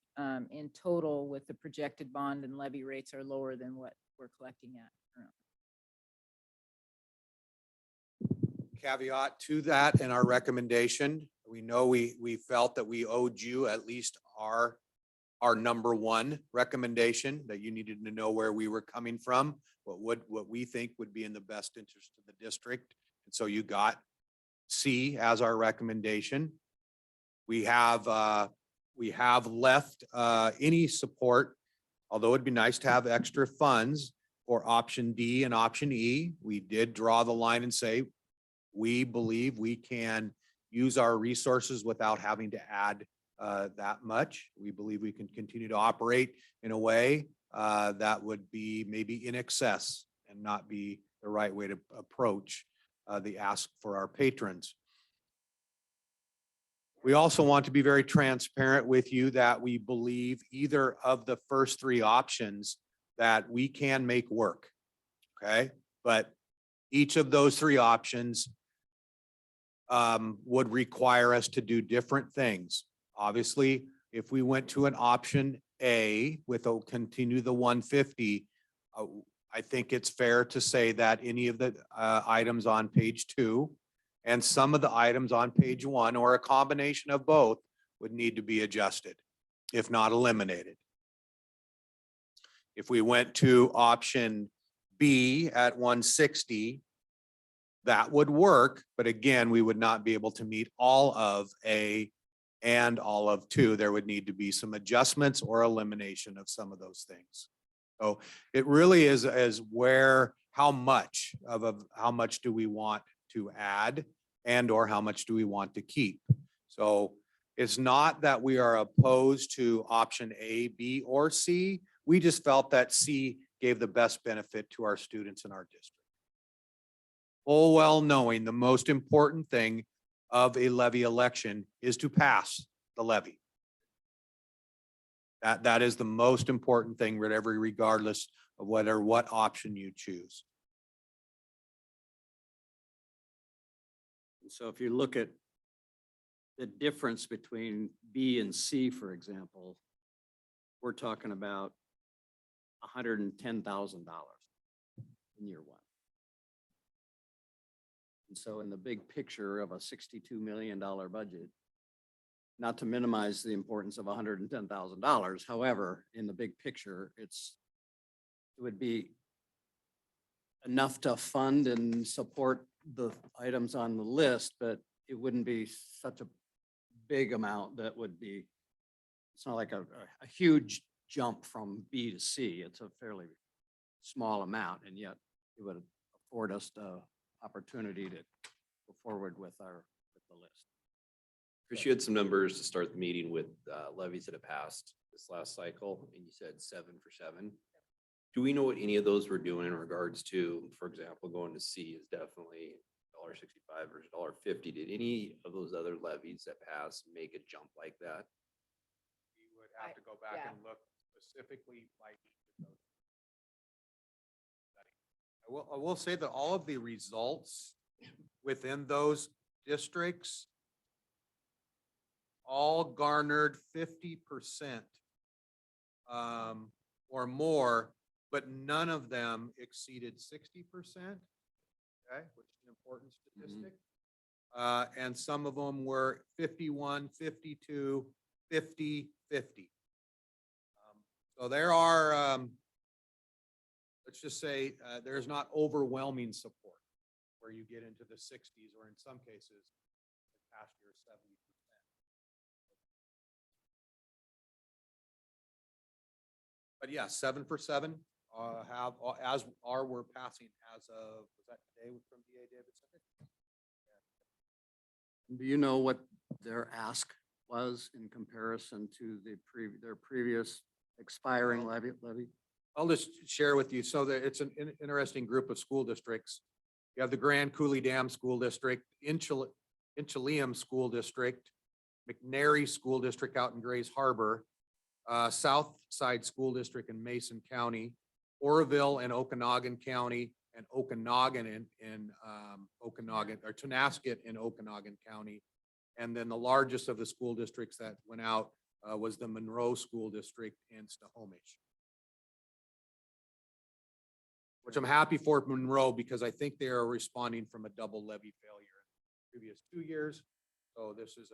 in total with the projected bond and levy rates are lower than what we're collecting at currently. Caveat to that in our recommendation, we know we felt that we owed you at least our number 1 recommendation, that you needed to know where we were coming from, what we think would be in the best interest of the district. And so you got C as our recommendation. We have left any support, although it'd be nice to have extra funds for option D and option E. We did draw the line and say We believe we can use our resources without having to add that much. We believe we can continue to operate in a way that would be maybe in excess and not be the right way to approach the ask for our patrons. We also want to be very transparent with you that we believe either of the first three options that we can make work. Okay, but each of those three options would require us to do different things. Obviously, if we went to an option A with a continue the 150, I think it's fair to say that any of the items on page 2 and some of the items on page 1 or a combination of both would need to be adjusted, if not eliminated. If we went to option B at 160, that would work, but again, we would not be able to meet all of A and all of 2. There would need to be some adjustments or elimination of some of those things. So it really is as where, how much do we want to add and or how much do we want to keep? So it's not that we are opposed to option A, B, or C. We just felt that C gave the best benefit to our students in our district. Full well knowing the most important thing of a levy election is to pass the levy. That is the most important thing, regardless of what option you choose. So if you look at the difference between B and C, for example, we're talking about $110,000 in year 1. And so in the big picture of a $62 million budget, not to minimize the importance of $110,000, however, in the big picture, it would be enough to fund and support the items on the list, but it wouldn't be such a big amount that would be, it's not like a huge jump from B to C. It's a fairly small amount, and yet it would afford us the opportunity to go forward with the list. Chris, you had some numbers to start the meeting with levies that have passed this last cycle, and you said 7 for 7. Do we know what any of those were doing in regards to, for example, going to C is definitely $1.65 versus $1.50. Did any of those other levies that passed make a jump like that? You would have to go back and look specifically by each of those. I will say that all of the results within those districts all garnered 50% or more, but none of them exceeded 60%. Okay, which is an important statistic. And some of them were 51, 52, 50, 50. So there are, let's just say, there's not overwhelming support where you get into the 60s or in some cases, past year 70%. But yeah, 7 for 7 have, as are, we're passing as of, was that today from DA Davidson? Do you know what their ask was in comparison to their previous expiring levy? I'll just share with you. So that it's an interesting group of school districts. You have the Grand Coulee Dam School District, Inchelium School District, McNary School District out in Grays Harbor, South Side School District in Mason County, Oroville and Okanagan County, and Okanagan in Okanagan, or Tonasket in Okanagan County. And then the largest of the school districts that went out was the Monroe School District in Snohomish. Which I'm happy for Monroe because I think they are responding from a double levy failure in the previous 2 years. So this is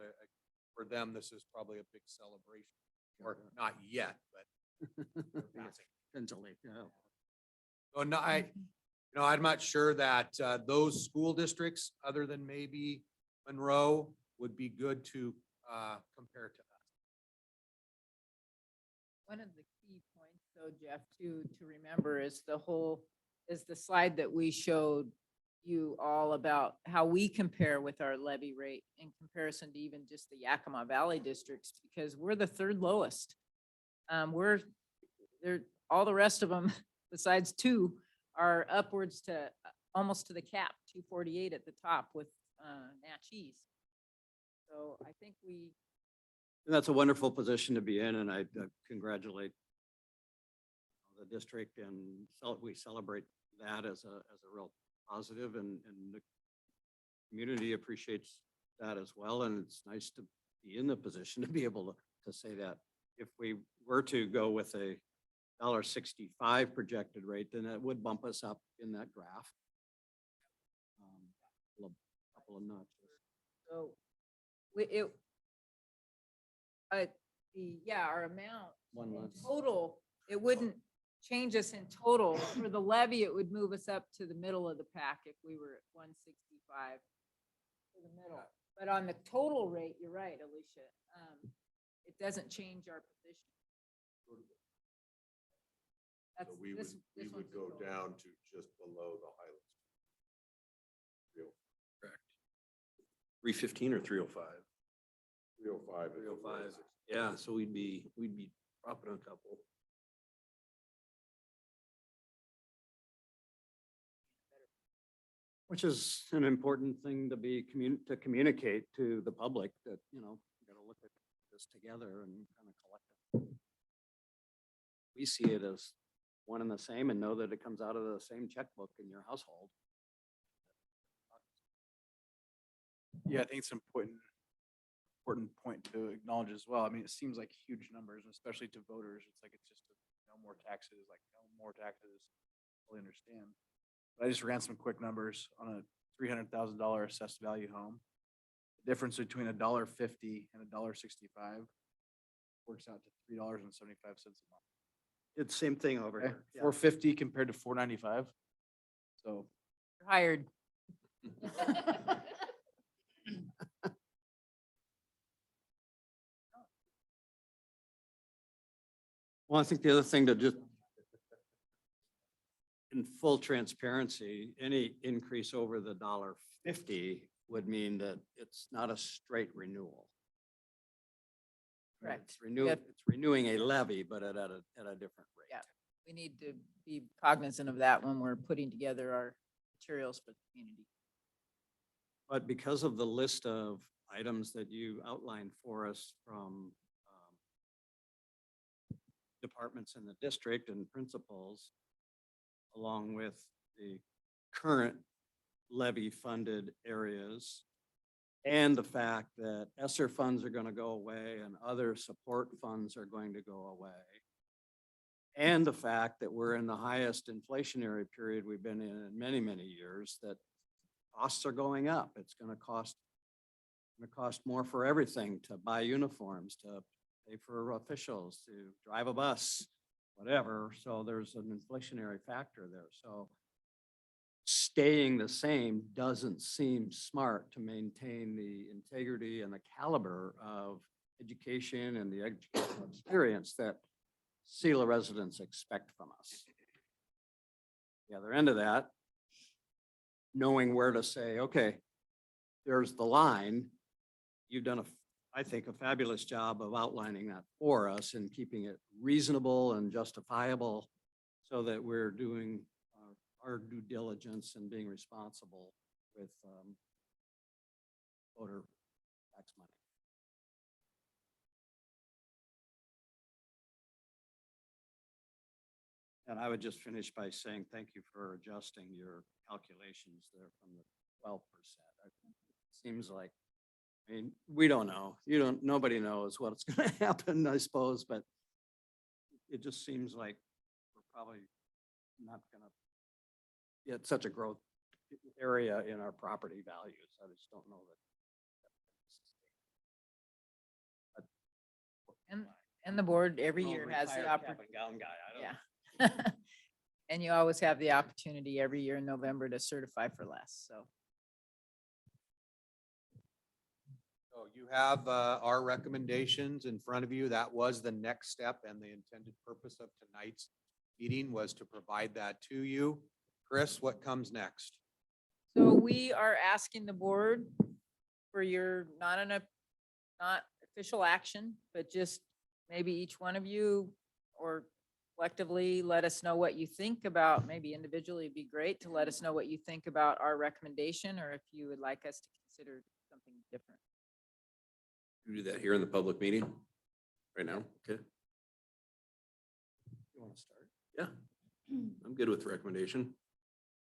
for them, this is probably a big celebration. Or not yet, but Potentially, yeah. so no, I'm not sure that those school districts, other than maybe Monroe, would be good to compare to us. One of the key points though, Jeff, to remember is the slide that we showed you all about how we compare with our levy rate in comparison to even just the Yakima Valley districts, because we're the third lowest. We're, there, all the rest of them, besides two, are upwards to almost to the cap, 248 at the top with Natchez. So I think we, And that's a wonderful position to be in, and I congratulate the district, and we celebrate that as a real positive, and the community appreciates that as well. And it's nice to be in the position to be able to say that. If we were to go with a $1.65 projected rate, then that would bump us up in that graph. A couple of notches. so our amount One in less. total, it wouldn't change us in total. For the levy, it would move us up to the middle of the pack if we were at 165 to the middle. But on the total rate, you're right, Alicia. It doesn't change our position. That's, So we would, this we would one's a go total. down to just below the Highlands. Correct. 315 or 305? 305. 305. Yeah, so we'd be dropping a couple. Which is an important thing to be to communicate to the public that, you know, you gotta look at this together and kind of collect it. We see it as one and the same and know that it comes out of the same checkbook in your household. Yeah, I think it's important point to acknowledge as well. I mean, it seems like huge numbers, especially to voters. It's like, it's just no more taxes, like no more taxes. Fully understand. But I just ran some quick numbers on a $300,000 assessed value home. The difference between $1.50 and $1.65 works out to $3.75 a month. It's same thing over Okay, here. Yeah. 450 compared to 495. So You're hired. Well, I think the other thing to just, in full transparency, any increase over the $1.50 would mean that it's not a straight renewal. Correct. It's renewing a levy, but at a different rate. Yeah. We need to be cognizant of that when we're putting together our materials for the community. But because of the list of items that you outlined for us from departments in the district and principals, along with the current levy funded areas, and the fact that ESSER funds are going to go away and other support funds are going to go away, and the fact that we're in the highest inflationary period we've been in many, many years, that costs are going up. It's going to cost more for everything, to buy uniforms, to pay for officials, to drive a bus, whatever. So there's an inflationary factor there. So staying the same doesn't seem smart to maintain the integrity and the caliber of education and the educational experience that Selah residents expect from us. The other end of that, knowing where to say, okay, there's the line. You've done I think, a fabulous job of outlining that for us and keeping it reasonable and justifiable so that we're doing our due diligence and being responsible with voter tax money. And I would just finish by saying thank you for adjusting your calculations there from the 12%. It seems like, I mean, we don't know. Nobody knows what's going to happen, I suppose, but it just seems like we're probably not going to get such a growth area in our property values. I just don't know that. And the board every I'm an year has the retired cap opportunity. and gown guy. I don't know. Yeah. And you always have the opportunity every year in November to certify for less, so. So you have our recommendations in front of you. That was the next step, and the intended purpose of tonight's meeting was to provide that to you. Chris, what comes next? So we are asking the board for your, not official action, but just maybe each one of you or collectively let us know what you think about, maybe individually, it'd be great to let us know what you think about our recommendation, or if you would like us to consider something different. We do that here in the public meeting right now. Okay. You want to start? Yeah, I'm good with the recommendation.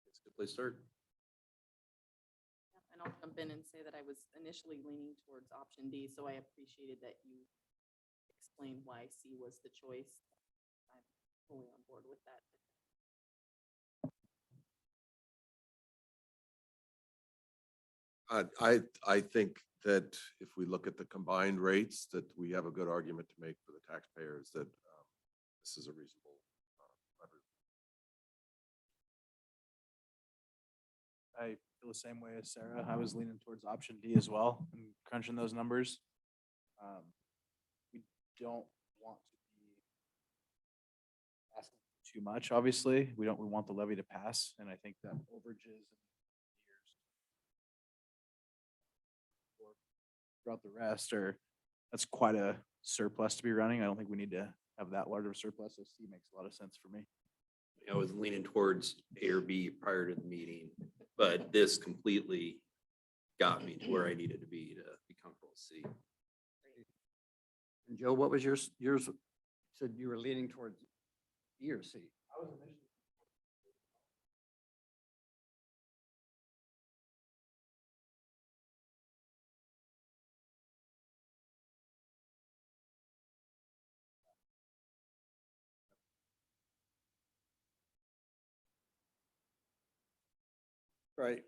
It's a good place to start. And I'll jump in and say that I was initially leaning towards option D, so I appreciated that you explained why C was the choice. I'm fully on board with that. I think that if we look at the combined rates, that we have a good argument to make for the taxpayers that this is a reasonable. I feel the same way as Sarah. I was leaning towards option D as well and crunching those numbers. We don't want to be asking too much, obviously. We want the levy to pass, and I think that overages and years throughout the rest that's quite a surplus to be running. I don't think we need to have that large of a surplus, so C makes a lot of sense for me. I was leaning towards A or B prior to the meeting, but this completely got me to where I needed to be comfortable with C. And Joe, what was yours? Yours said you were leaning towards B or C? Right.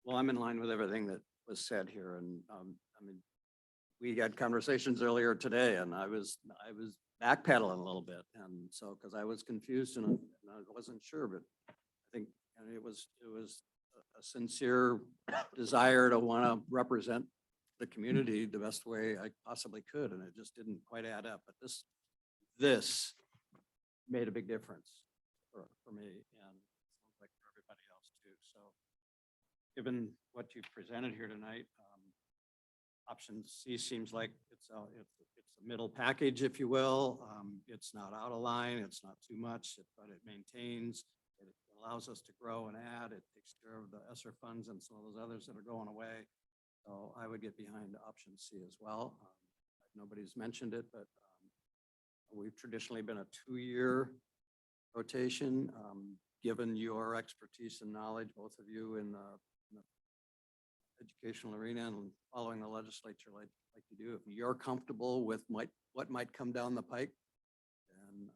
Well, I'm in line with everything that was said here, and I mean, we had conversations earlier today, and I was backpedaling a little bit, and so because I was confused and I wasn't sure, but I think it was a sincere desire to want to represent the community the best way I possibly could, and it just didn't quite add up. But this made a big difference for me, and sounds like for everybody else too. So given what you've presented here tonight, option C seems like it's a middle package, if you will. It's not out of line, it's not too much, but it maintains, it allows us to grow and add, it takes care of the ESSER funds and some of those others that are going away. So I would get behind option C as well. Nobody's mentioned it, but we've traditionally been a 2-year rotation. Given your expertise and knowledge, both of you in the educational arena and following the legislature like you do, if you're comfortable with what might come down the pike, then I'm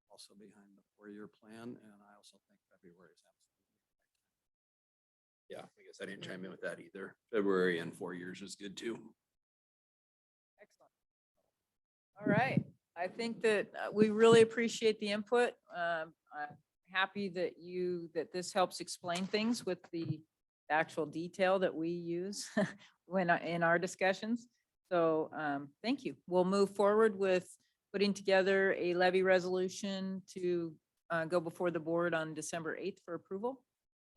also behind the 4-year plan, and I also think February is absolutely. Yeah, I guess I didn't chime in with that either. February and 4 years is good too. Excellent. All right. I think that we really appreciate the input. I'm happy that this helps explain things with the actual detail that we use in our discussions. So thank you. We'll move forward with putting together a levy resolution to go before the board on December 8th for approval.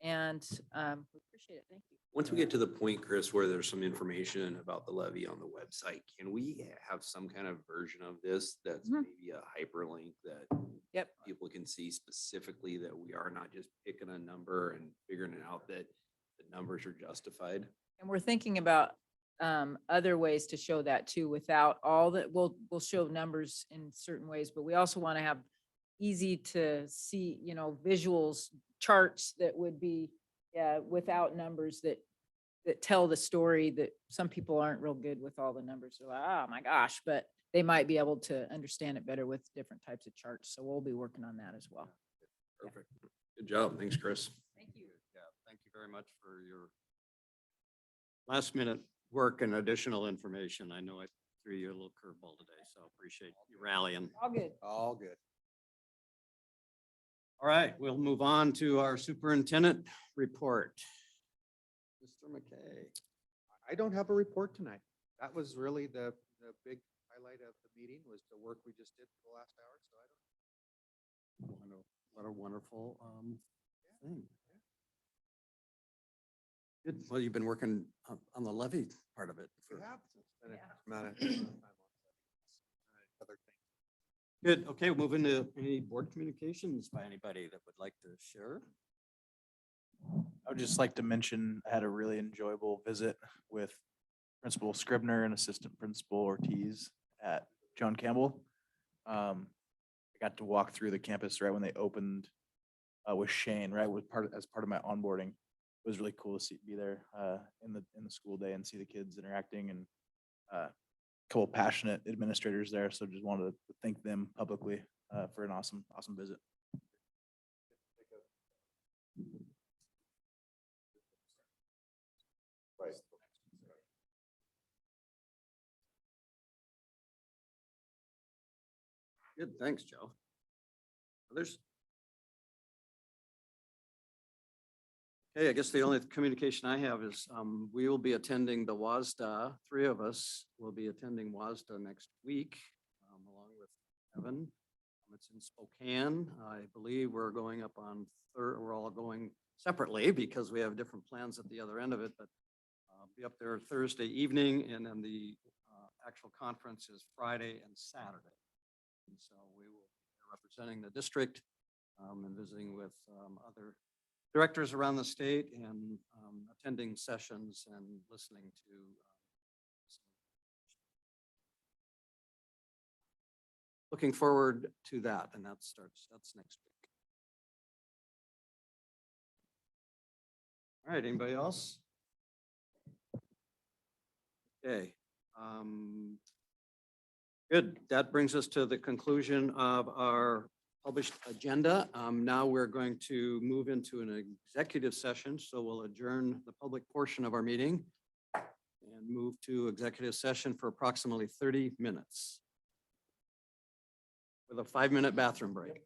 And we appreciate it. Thank you. Once we get to the point, Chris, where there's some information about the levy on the website, can we have some kind of version of this that's Mhm. maybe a hyperlink that Yep. people can see specifically that we are not just picking a number and figuring it out, that the numbers are justified? And we're thinking about other ways to show that too, without all that, we'll show numbers in certain ways, but we also want to have easy to see, visuals, charts that would be, without numbers that tell the story, that some people aren't real good with all the numbers. They're like, oh my gosh, but they might be able to understand it better with different types of charts. So we'll be working on that as well. Perfect. Good job. Thanks, Chris. Thank you. Yeah, thank you very much for your last minute work and additional information. I know I threw you a little curveball today, so appreciate you rallying. All good. All good. All right, we'll move on to our superintendent report. Mr. McKay. I don't have a report tonight. That was really the big highlight of the meeting, was the work we just did for the last hour. So I don't What a wonderful thing. Good. Well, you've been working on the levy part of it. for- Good. Okay, we'll move into any board communications by anybody that would like to share. I would just like to mention, I had a really enjoyable visit with Principal Scribner and Assistant Principal Ortiz at John Campbell. I got to walk through the campus right when they opened with Shane, right, as part of my onboarding. It was really cool to be there in the school day and see the kids interacting, and a couple passionate administrators there. So just wanted to thank them publicly for an awesome visit. Good, thanks, Joe. Others? Okay, I guess the only communication I have is we will be attending the WASDA. 3 of us will be attending WASDA next week along with Evan. It's in Spokane. I believe we're going up on we're all going separately because we have different plans at the other end of it, but I'll be up there Thursday evening, and then the actual conference is Friday and Saturday. And so we will be representing the district and visiting with other directors around the state and attending sessions and listening to. Looking forward to that, and that's next week. All right, anybody else? Okay. Good. That brings us to the conclusion of our published agenda. Now we're going to move into an executive session. So we'll adjourn the public portion of our meeting and move to executive session for approximately 30 minutes with a 5-minute bathroom break.